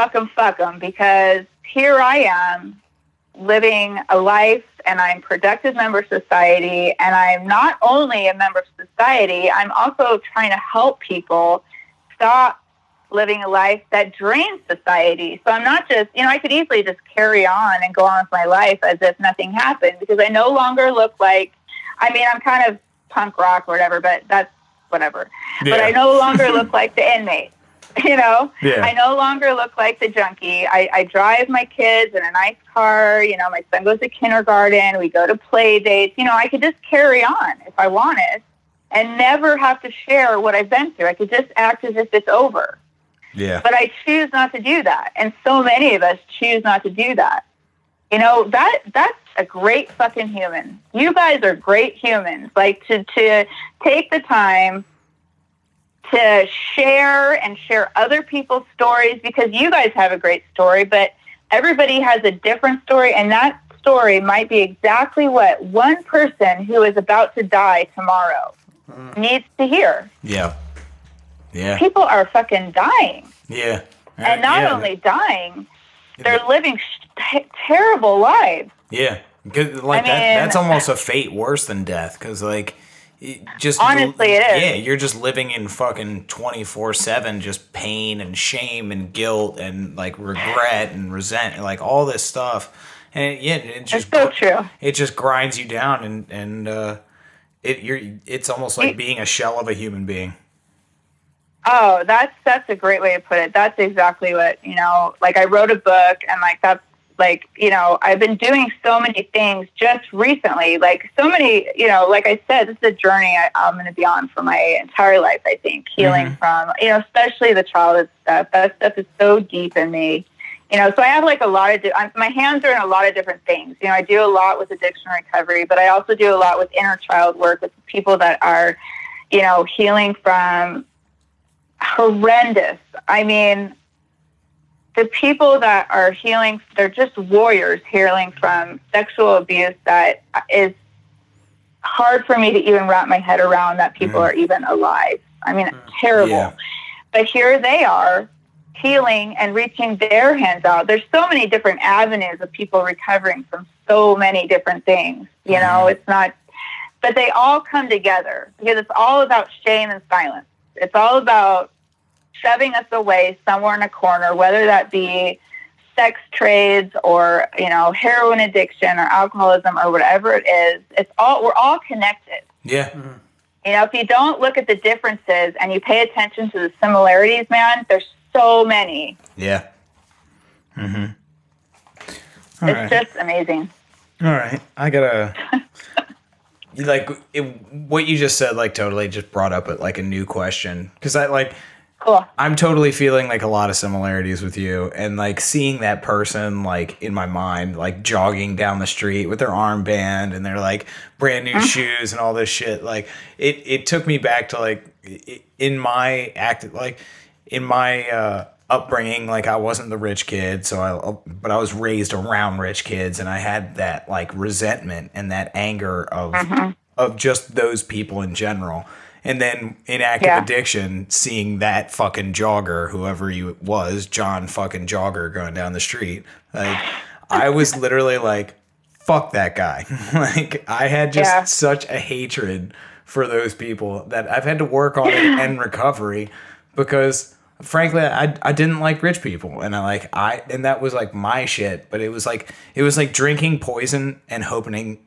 because here I am living a life, and I'm a productive member of society, and I'm not only a member of society, I'm also trying to help people stop living a life that drains society. So I'm not just, I could easily just carry on and go on with my life as if nothing happened, because I no longer look like, I'm kind of punk rock or whatever, but that's whatever. Yeah. But I no longer look like the inmate. I no longer look like the junkie. I drive my kids in a nice car. My son goes to kindergarten. We go to play dates. I could just carry on if I wanted and never have to share what I've been through. I could just act as if it's over. Yeah. But I choose not to do that. And so many of us choose not to do that. That's a great fucking human. You guys are great humans. Like, to take the time to share other people's stories, because you guys have a great story, but everybody has a different story, and that story might be exactly what one person who is about to die tomorrow needs to hear. Yeah. Yeah. People are fucking dying. Yeah. And not only dying, they're living terrible lives. Yeah. That's almost a fate worse than death, because, like, honestly, it is. Yeah, you're just living in fucking 24/7, just pain and shame and guilt and, like, regret and resent, like, all this stuff. And it's so true. It just grinds you down, and it's almost like being a shell of a human being. Oh, that's a great way to put it. That's exactly what, like, I wrote a book, and, like, that's, like, I've been doing so many things just recently, like, so many, like I said, this is a journey I'm going to be on for my entire life, I think, healing from, especially the childhood stuff. That stuff is so deep in me, so I have, like, a lot of, my hands are in a lot of different things. I do a lot with addiction recovery, but I also do a lot with inner child work with people that are, healing from horrendous. The people that are healing, they're just warriors healing from sexual abuse that is hard for me to even wrap my head around, that people are even alive. It's terrible. Yeah. But here they are healing and reaching their hands out. There's so many different avenues of people recovering from so many different things. It's not, but they all come together because it's all about shame and silence. It's all about shoving us away somewhere in a corner, whether that be sex trades or, heroin addiction or alcoholism or whatever it is. We're all connected. Yeah. Mm-hmm. If you don't look at the differences and you pay attention to the similarities, man, there's so many. Yeah. Mm-hmm. It's just amazing. All right. I gotta... what you just said, like, totally just brought up a new question. Because Cool. I'm totally feeling, like, a lot of similarities with you, and, like, seeing that person, like, in my mind, like, jogging down the street with their armband and their, like, brand new shoes and all this shit. Like, it took me back to, like, in my upbringing, like, I wasn't the rich kid, but I was raised around rich kids, and I had that, like, resentment and that anger of just those people in general. And then in active addiction, seeing that fucking jogger, whoever he was, John fucking Jogger, going down the street, like, I was literally like, fuck that guy. Like, I had just such a hatred for those people that I've had to work on it in recovery, because frankly, I didn't like rich people, and and that was, like, my shit. But it was like drinking poison and hoping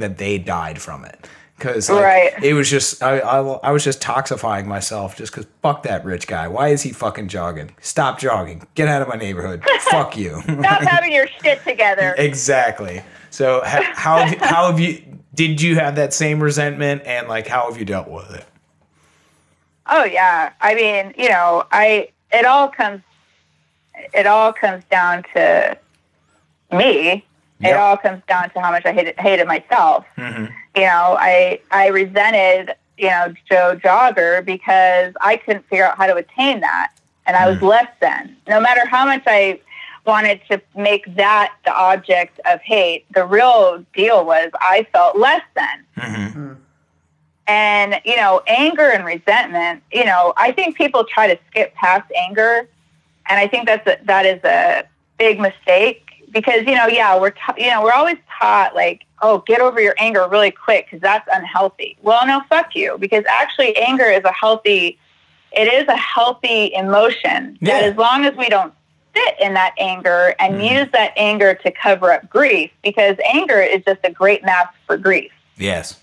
that they died from it. Because it was just I was just toxifying myself just because fuck that rich guy. Why is he fucking jogging? Stop jogging. Get out of my neighborhood. Fuck you. Stop having your shit together. Exactly. So how have you? Did you have that same resentment, and like how have you dealt with it? Oh yeah. I mean, it all comes down to me. It all comes down to how much I hated myself. Mm-hmm. I resented, Joe Jogger because I couldn't figure out how to attain that. And I was less than. No matter how much I wanted to make that the object of hate, the real deal was I felt less than. Mm-hmm. And, anger and resentment, I think people try to skip past anger. And I think that is a big mistake. Because, we're always taught, like, oh, get over your anger really quick because that's unhealthy. Well, no, fuck you. Because actually anger is a healthy emotion. Yeah. That as long as we don't sit in that anger and use that anger to cover up grief, because anger is just a great mask for grief. Yes.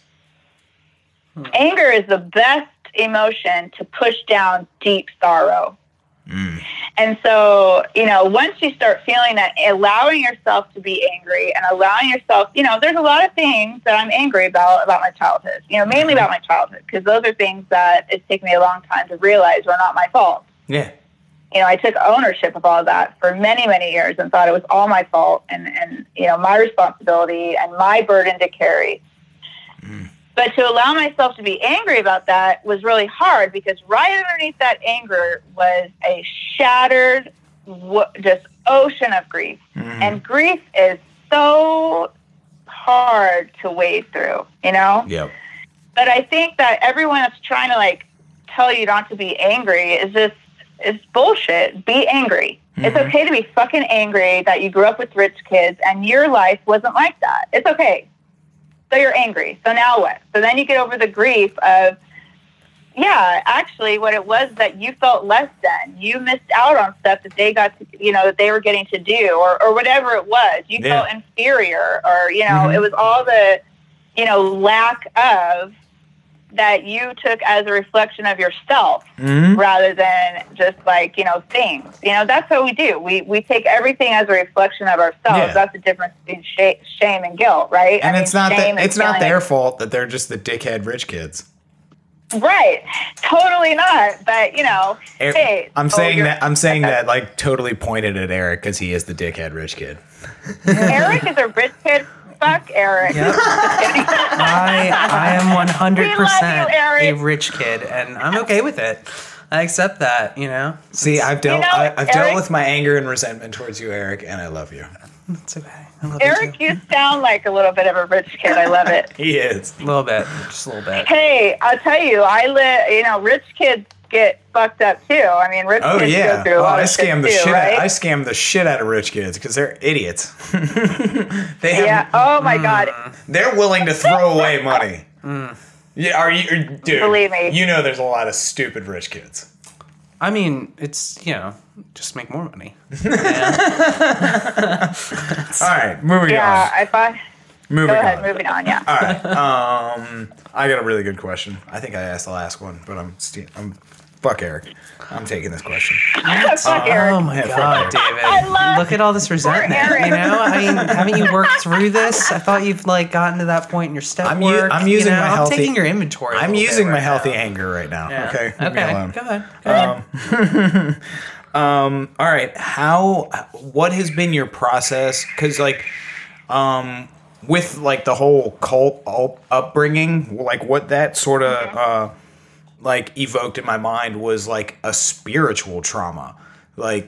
Anger is the best emotion to push down deep sorrow. And so, once you start feeling that, allowing yourself to be angry and allowing yourself, there's a lot of things that I'm angry about my childhood, mainly about my childhood, because those are things that it's taken me a long time to realize were not my fault. Yeah. I took ownership of all that for many, many years and thought it was all my fault and my responsibility and my burden to carry. But to allow myself to be angry about that was really hard because right underneath that anger was a shattered, just ocean of grief. And grief is so hard to wade through, Yep. But I think that everyone that's trying to tell you not to be angry is bullshit. Be angry. It's okay to be fucking angry that you grew up with rich kids and your life wasn't like that. It's okay. So you're angry. So now what? So then you get over the grief of, actually what it was that you felt less than. You missed out on stuff that they got to, that they were getting to do or whatever it was. You felt inferior or, it was all the, lack of that you took as a reflection of yourself rather than just things. That's what we do. We take everything as a reflection of ourselves. Yeah. That's the difference between shame and guilt, right? And it's not their fault that they're just the dickhead rich kids. Right. Totally not. But, hey. I'm saying that totally pointed at Eric because he is the dickhead rich kid. Eric is a rich kid. Fuck Eric. Yep. I am 100% a rich kid, and I'm okay with it. I accept that, See, I've dealt with my anger and resentment towards you, Eric, and I love you. It's okay. Eric, you sound like a little bit of a rich kid. I love it. He is. A little bit. Just a little bit. Hey, I'll tell you, rich kids get fucked up too. I mean, rich kids go through a lot of shit too, right? I scam the shit out of rich kids because they're idiots. Oh my God. They're willing to throw away money. Yeah, dude? Believe me. There's a lot of stupid rich kids. I mean, it's just make more money. All right, moving on. Moving on. Yeah. All right. I got a really good question. I think I asked the last one, but I'm fuck Eric. I'm taking this question. Fuck Eric. Oh my God, David! Look at all this resentment. I mean, haven't you worked through this? I thought you've gotten to that point in your step work. I'm using my healthy. I'm taking your inventory. I'm using my healthy anger right now. Yeah. Okay. Okay. Go ahead. All right. What has been your process? Because with the whole cult upbringing, what that sort of evoked in my mind was a spiritual trauma,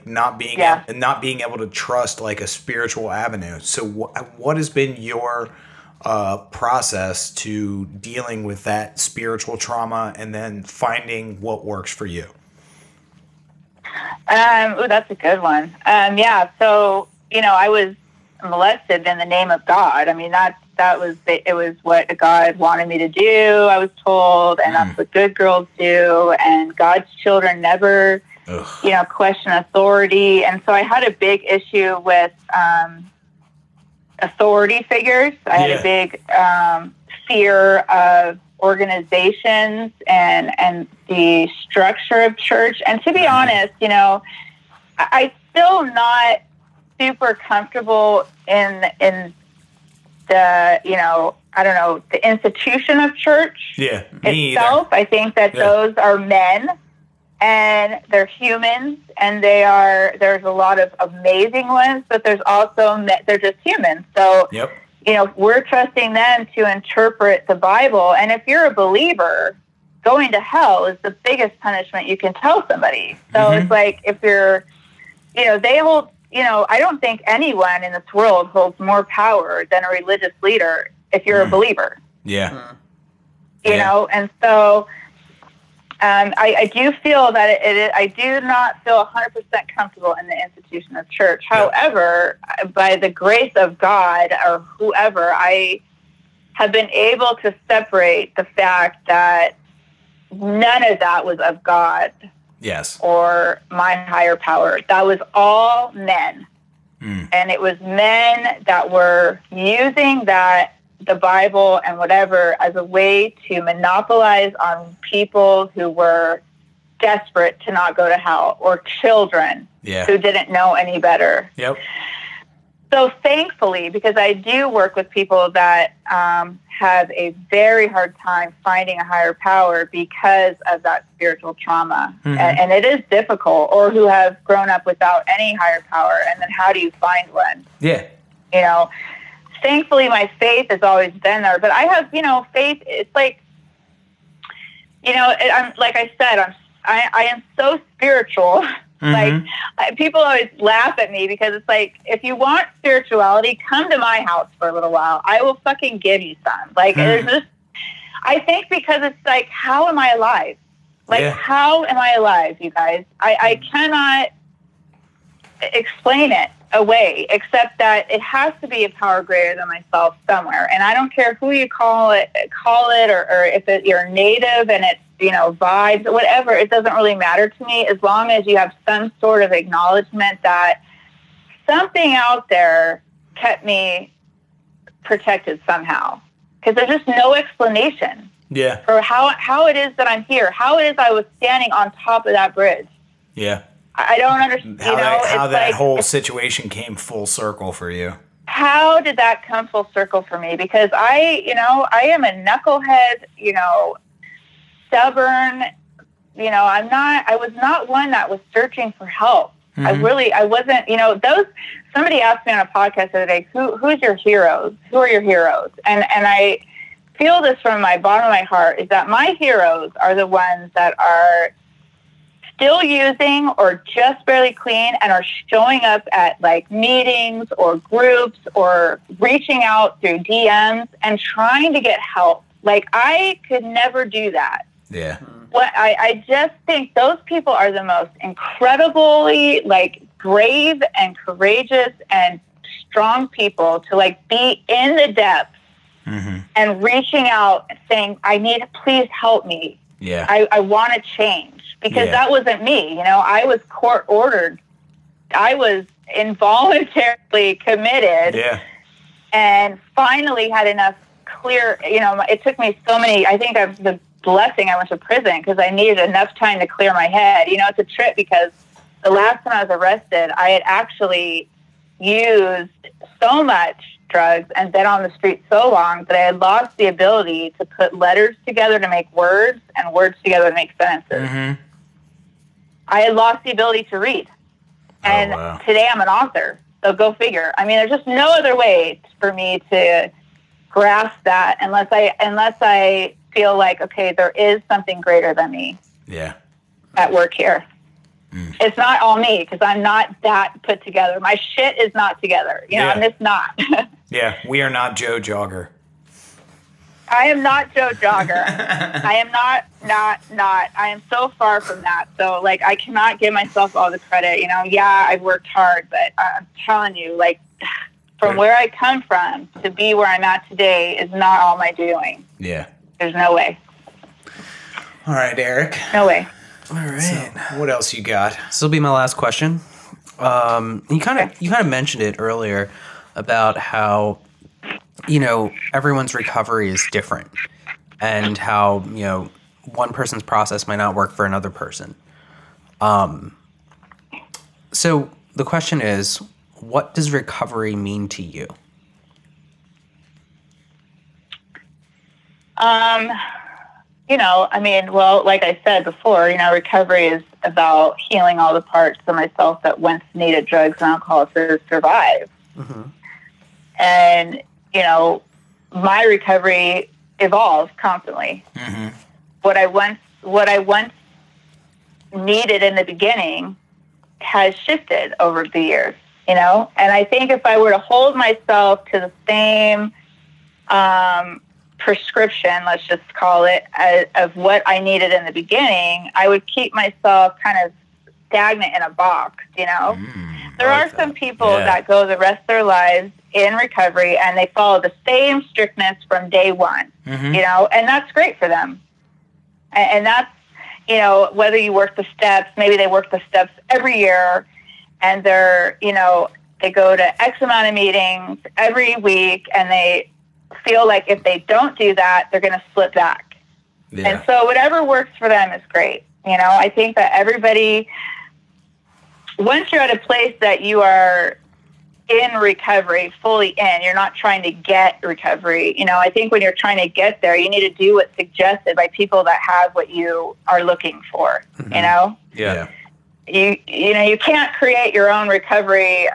not being able to trust a spiritual avenue. So what has been your process to dealing with that spiritual trauma and then finding what works for you? That's a good one. So I was molested in the name of God. I mean, it was what God wanted me to do, I was told, and that's what good girls do, and God's children never, question authority. And so I had a big issue with authority figures. I had a big fear of organizations and the structure of church. And to be honest, you know, I'm still not super comfortable in the, you know, I don't know, the institution of church itself. I think that those are men and they're humans, and there's a lot of amazing ones, but there's also, they're just humans. So, you know, we're trusting them to interpret the Bible. And if you're a believer, going to hell is the biggest punishment you can tell somebody. So it's like, if you're, you know, they hold, you know, I don't think anyone in this world holds more power than a religious leader if you're a believer. You know, and so I do feel that I do not feel 100% comfortable in the institution of church. However, by the grace of God or whoever, I have been able to separate the fact that none of that was of God. Or my higher power. That was all men. And it was men that were using the Bible and whatever as a way to monopolize on people who were desperate to not go to hell, or children who didn't know any better. So thankfully, because I do work with people that have a very hard time finding a higher power because of that spiritual trauma. And it is difficult, or who have grown up without any higher power. And then how do you find one? You know, thankfully my faith has always been there, but I have, you know, faith. It's like, you know, I'm, like I said, I am so spiritual. Like, people always laugh at me because it's like, if you want spirituality, come to my house for a little while. I will fucking give you some. Like, there's just, I think because it's like, how am I alive? Like, how am I alive, you guys? I cannot explain it away, except that it has to be a power greater than myself somewhere. And I don't care who you call it, or if you're native and it's, you know, vibes, whatever, it doesn't really matter to me, as long as you have some sort of acknowledgement that something out there kept me protected somehow. Because there's just no explanation for how it is that I'm here, how it is I was standing on top of that bridge. I don't understand. How that whole situation came full circle for you. How did that come full circle for me? Because I am a knucklehead, you know, stubborn, you know, I was not one that was searching for help. I wasn't, you know, somebody asked me on a podcast the other day, who's your heroes? Who are your heroes? And I feel this from my bottom of my heart, is that my heroes are the ones that are still using or just barely clean and are showing up at like meetings or groups or reaching out through DMs and trying to get help. Like, I could never do that. What I just think those people are the most incredibly like brave and courageous and strong people to like be in the depths and reaching out and saying, please help me. I want to change, because that wasn't me. You know, I was court ordered. I was involuntarily committed and finally had enough clear, you know, it took me so many, I think the blessing I went to prison because I needed enough time to clear my head. You know, it's a trip because the last time I was arrested, I had actually used so much drugs and been on the street so long that I had lost the ability to put letters together to make words and words together to make sentences. I had lost the ability to read. And today I'm an author. So go figure. I mean, there's just no other way for me to grasp that unless I feel like, okay, there is something greater than me at work here. It's not all me, because I'm not that put together. My shit is not together. You know, I'm just not. We are not Joe Jogger. I am not Joe Jogger. I am not. I am so far from that. So, like, I cannot give myself all the credit. You know, I've worked hard, but I'm telling you, like, from where I come from to be where I'm at today is not all my doing. There's no way. All right, Eric. No way. All right. So, what else you got? This will be my last question. You kind of mentioned it earlier about how everyone's recovery is different, and how, one person's process might not work for another person. So the question is, what does recovery mean to you? Well, like I said before, recovery is about healing all the parts of myself that once needed drugs and alcohol to survive. Mm-hmm. And, my recovery evolves constantly. Mm-hmm. What I once needed in the beginning has shifted over the years, and I think if I were to hold myself to the same, prescription, let's just call it, of what I needed in the beginning, I would keep myself kind of stagnant in a box, There are some people that go the rest of their lives in recovery and they follow the same strictness from day one, and that's great for them. And that's, whether you work the steps, maybe they work the steps every year and they're, they go to X amount of meetings every week and they feel like if they don't do that, they're going to slip back. Yeah. And so whatever works for them is great. I think that everybody, once you're at a place that you are in recovery, fully in, you're not trying to get recovery. I think when you're trying to get there, you need to do what's suggested by people that have what you are looking for, Yeah. You can't create your own recovery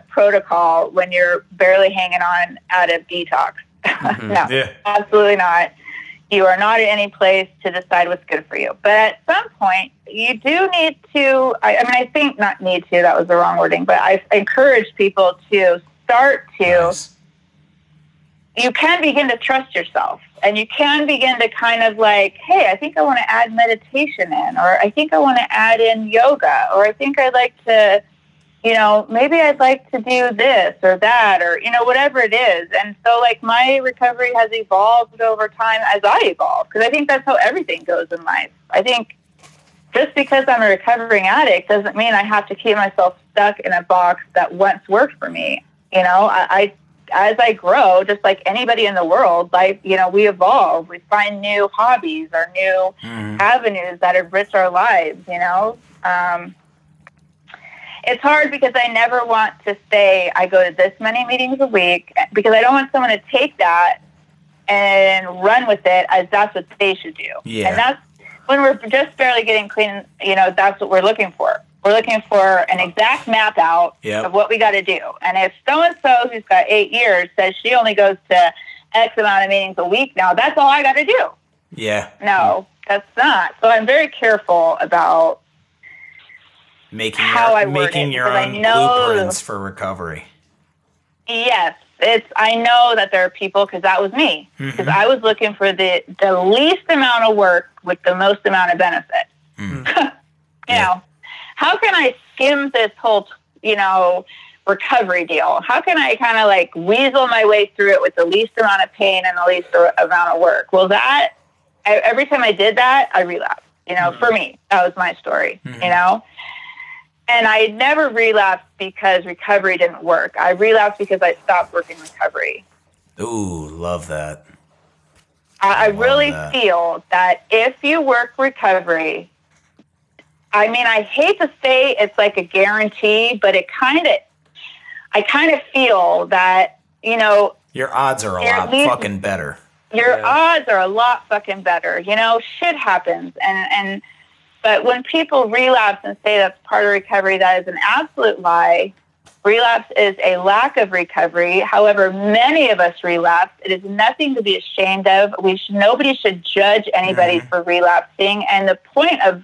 protocol when you're barely hanging on out of detox. Mm-hmm. No, absolutely not. You are not in any place to decide what's good for you. But at some point, you do need to, I think not need to, that was the wrong wording, but I encourage people to start to, you can begin to trust yourself. And you can begin to kind of like, hey, I think I want to add meditation in, or I think I want to add in yoga, or I think I'd like to, maybe I'd like to do this or that, or, whatever it is. And so, like, my recovery has evolved over time as I evolve, because I think that's how everything goes in life. I think just because I'm a recovering addict doesn't mean I have to keep myself stuck in a box that once worked for me. As I grow, just like anybody in the world, like, we evolve. We find new hobbies or new avenues that enrich our lives, It's hard because I never want to say I go to this many meetings a week, because I don't want someone to take that and run with it as that's what they should do. Yeah. And that's when we're just barely getting clean, that's what we're looking for. We're looking for an exact map out of what we got to do. And if so-and-so who's got 8 years says she only goes to X amount of meetings a week now, that's all I got to do. Yeah. No, that's not. So I'm very careful about making your own blueprints for recovery. Yes. I know that there are people, because that was me, because I was looking for the least amount of work with the most amount of benefit. How can I skim this whole, recovery deal? How can I kind of like weasel my way through it with the least amount of pain and the least amount of work? Well, every time I did that, I relapsed. For me, that was my story, And I never relapsed because recovery didn't work. I relapsed because I stopped working recovery. Ooh, love that. I really feel that if you work recovery, I hate to say it's like a guarantee, but I kind of feel that, your odds are a lot fucking better. Your odds are a lot fucking better. Shit happens. But when people relapse and say that's part of recovery, that is an absolute lie. Relapse is a lack of recovery. However, many of us relapse. It is nothing to be ashamed of. Nobody should judge anybody for relapsing. And the point of,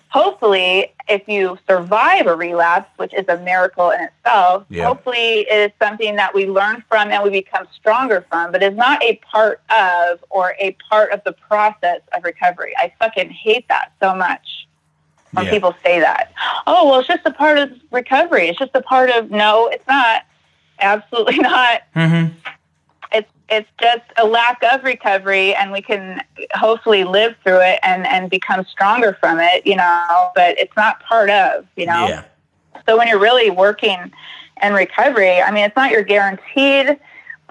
hopefully, if you survive a relapse, which is a miracle in itself, hopefully it is something that we learn from and we become stronger from, but it's not a part of the process of recovery. I fucking hate that so much when people say that. Oh, well, it's just a part of recovery. It's just a part of, no, it's not. Absolutely not. Mm-hmm. It's just a lack of recovery, and we can hopefully live through it and become stronger from it, but it's not part of, Yeah. So when you're really working in recovery, it's not your guaranteed,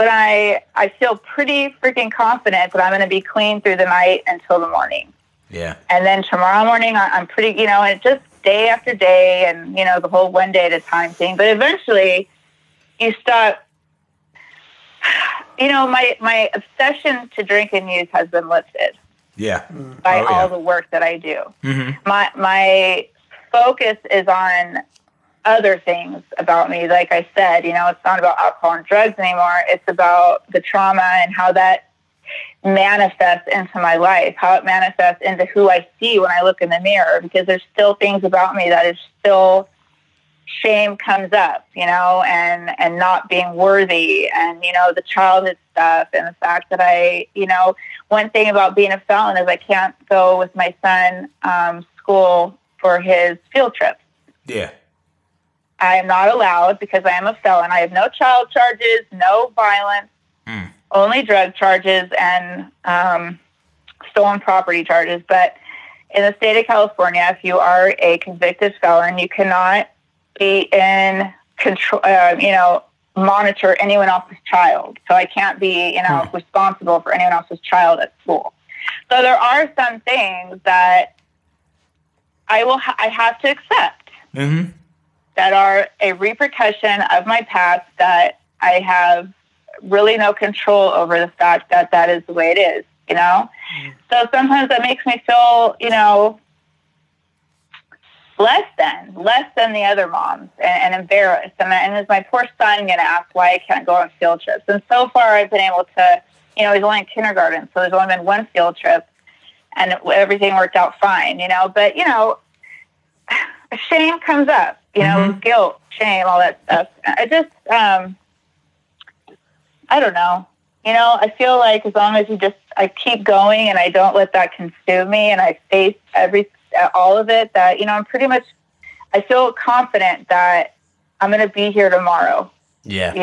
but I feel pretty freaking confident that I'm going to be clean through the night until the morning. Yeah. And then tomorrow morning, I'm pretty, and it's just day after day and, the whole one day at a time thing. But eventually you stop, my obsession to drink and use has been lifted. Yeah. By all the work that I do. Mm-hmm. My focus is on other things about me. Like I said, it's not about alcohol and drugs anymore. It's about the trauma and how that manifests into my life, how it manifests into who I see when I look in the mirror, because there's still things about me that is still shame comes up, and not being worthy and, the childhood stuff and the fact that one thing about being a felon is I can't go with my son school for his field trips. Yeah. I am not allowed because I am a felon. I have no child charges, no violence, only drug charges and stolen property charges. But in the state of California, if you are a convicted felon, you cannot be in control, monitor anyone else's child. So I can't be, responsible for anyone else's child at school. So there are some things that I have to accept that are a repercussion of my past that I have really no control over the fact that that is the way it is, So sometimes that makes me feel, less than the other moms and embarrassed. And is my poor son going to ask why I can't go on field trips? And so far I've been able to, he's only in kindergarten, so there's only been one field trip and everything worked out fine, but, shame comes up, guilt, shame, all that stuff. I just, I don't know. I feel like as long as I keep going and I don't let that consume me and I face all of it, that, I'm pretty much, I feel confident that I'm going to be here tomorrow. Yeah.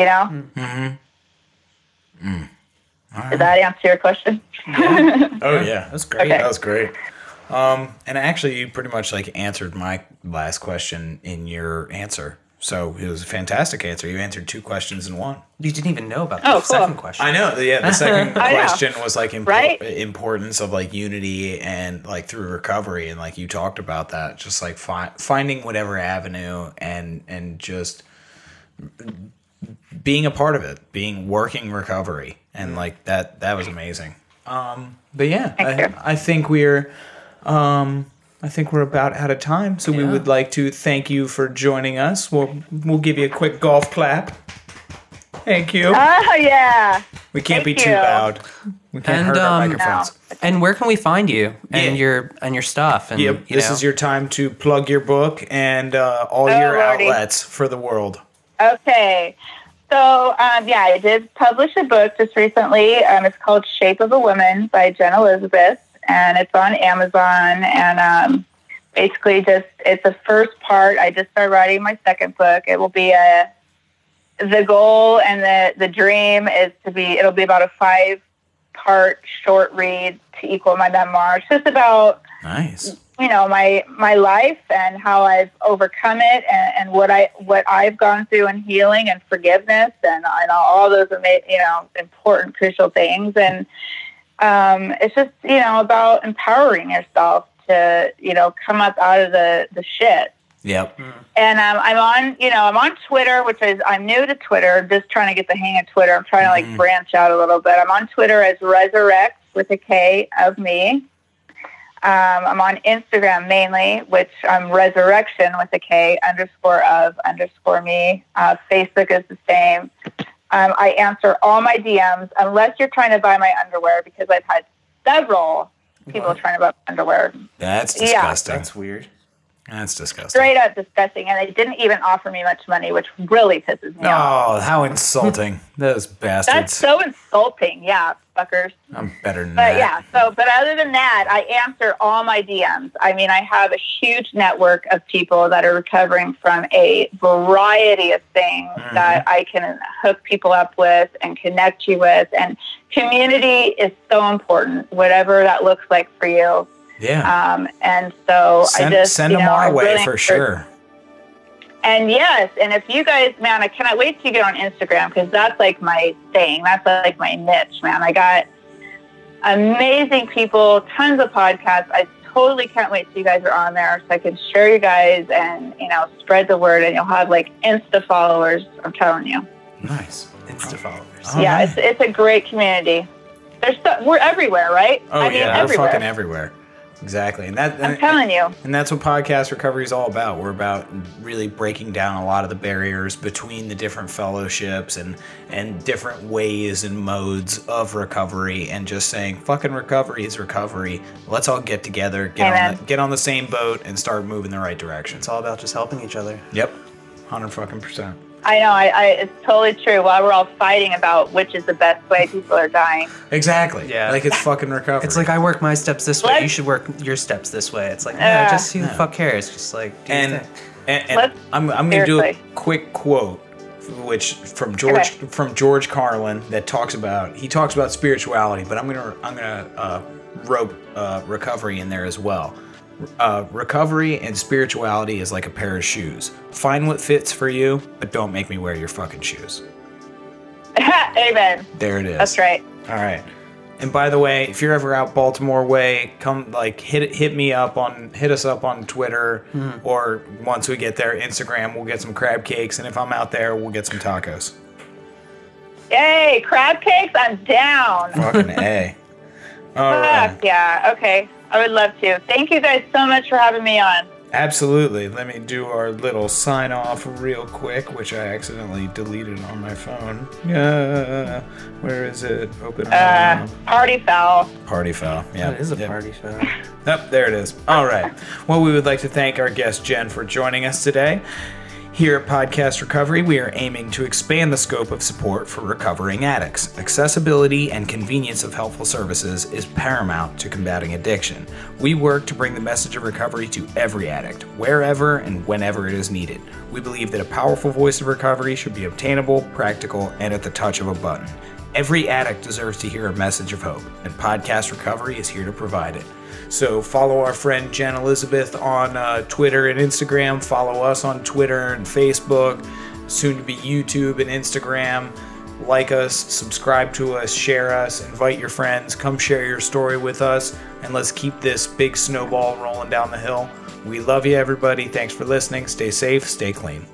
Right. Did that answer your question? Oh yeah. That's great. Okay. That was great. And actually you pretty much answered my last question in your answer. So it was a fantastic answer. You answered 2 questions in one. You didn't even know about the second question. I know. Yeah, the second question was right? importance of unity and through recovery, and you talked about that, just finding whatever avenue and just being a part of it, working recovery, and that was amazing. But yeah, I think we're about out of time, so we would like to thank you for joining us. We'll give you a quick golf clap. Thank you. Oh, yeah. We can't be too loud. We can't hurt our microphones. No. And where can we find you and your stuff? And, this is your time to plug your book and all your outlets for the world. Okay. So, I did publish a book just recently. It's called Shape of a Woman by Jen Elizabeth, and it's on Amazon. And basically it's the first part. I just started writing my second book. It will be the goal and the dream is it'll be about a 5-part short read to equal my memoir. It's just about nice. My life and how I've overcome it and what I've gone through in healing and forgiveness and all those important crucial things. And it's just about empowering yourself to come up out of the shit. Yep. And I'm on Twitter, I'm new to Twitter, just trying to get the hang of Twitter. I'm trying to branch out a little bit. I'm on Twitter as Resurrect with a K of me. I'm on Instagram mainly, which I'm Resurrection with a K _ me. Facebook is the same. I answer all my DMs unless you're trying to buy my underwear, because I've had several people trying to buy my underwear. That's disgusting. Yeah. That's weird. That's disgusting. Straight up disgusting. And they didn't even offer me much money, which really pisses me off. Oh, how insulting. Those bastards. That's so insulting. Yeah, fuckers. I'm better than that. But yeah, but other than that, I answer all my DMs. I mean, I have a huge network of people that are recovering from a variety of things that I can hook people up with and connect you with. And community is so important, whatever that looks like for you. Yeah. And so send them our way for sure. And yes, and if you guys, man, I cannot wait till you get on Instagram, because that's like my thing. That's like my niche, man. I got amazing people, tons of podcasts. I totally can't wait till you guys are on there so I can share you guys and, you know, spread the word, and you'll have like Insta followers. I'm telling you. Nice. Insta followers. Yeah, right. It's a great community. We're everywhere, right? Oh, we're fucking everywhere. Exactly. And I'm telling you. And that's what podcast recovery is all about. We're about really breaking down a lot of the barriers between the different fellowships and different ways and modes of recovery, and just saying fucking recovery is recovery. Let's all get together, get on the same boat and start moving the right direction. It's all about just helping each other. Yep. 100%. I know. It's totally true. While we're all fighting about which is the best way, people are dying. Exactly. Yeah. Like, it's fucking recovery. It's like, I work my steps this way. You should work your steps this way. It's like, just who the fuck cares? Just like, do your thing. And I'm going to do a quick quote, which from George Carlin, that talks about spirituality, but I'm gonna rope recovery in there as well. Recovery and spirituality is like a pair of shoes. Find what fits for you, but don't make me wear your fucking shoes. Amen. There it is. That's right. All right. And by the way, if you're ever out Baltimore way, come like hit us up on Twitter, or once we get there, Instagram. We'll get some crab cakes, and if I'm out there, we'll get some tacos. Yay, crab cakes! I'm down. Fucking A. All right. Yeah. Okay. I would love to. Thank you guys so much for having me on. Absolutely. Let me do our little sign off real quick, which I accidentally deleted on my phone. Where is it? Open. Party foul. Party foul. Yeah. It is a party foul. Yep, there it is. All right. Well, we would like to thank our guest Jen for joining us today. Here at Podcast Recovery, we are aiming to expand the scope of support for recovering addicts. Accessibility and convenience of helpful services is paramount to combating addiction. We work to bring the message of recovery to every addict, wherever and whenever it is needed. We believe that a powerful voice of recovery should be obtainable, practical, and at the touch of a button. Every addict deserves to hear a message of hope, and Podcast Recovery is here to provide it. So follow our friend Jen Elizabeth on Twitter and Instagram. Follow us on Twitter and Facebook, soon to be YouTube and Instagram. Like us, subscribe to us, share us, invite your friends, come share your story with us, and let's keep this big snowball rolling down the hill. We love you, everybody. Thanks for listening. Stay safe, stay clean.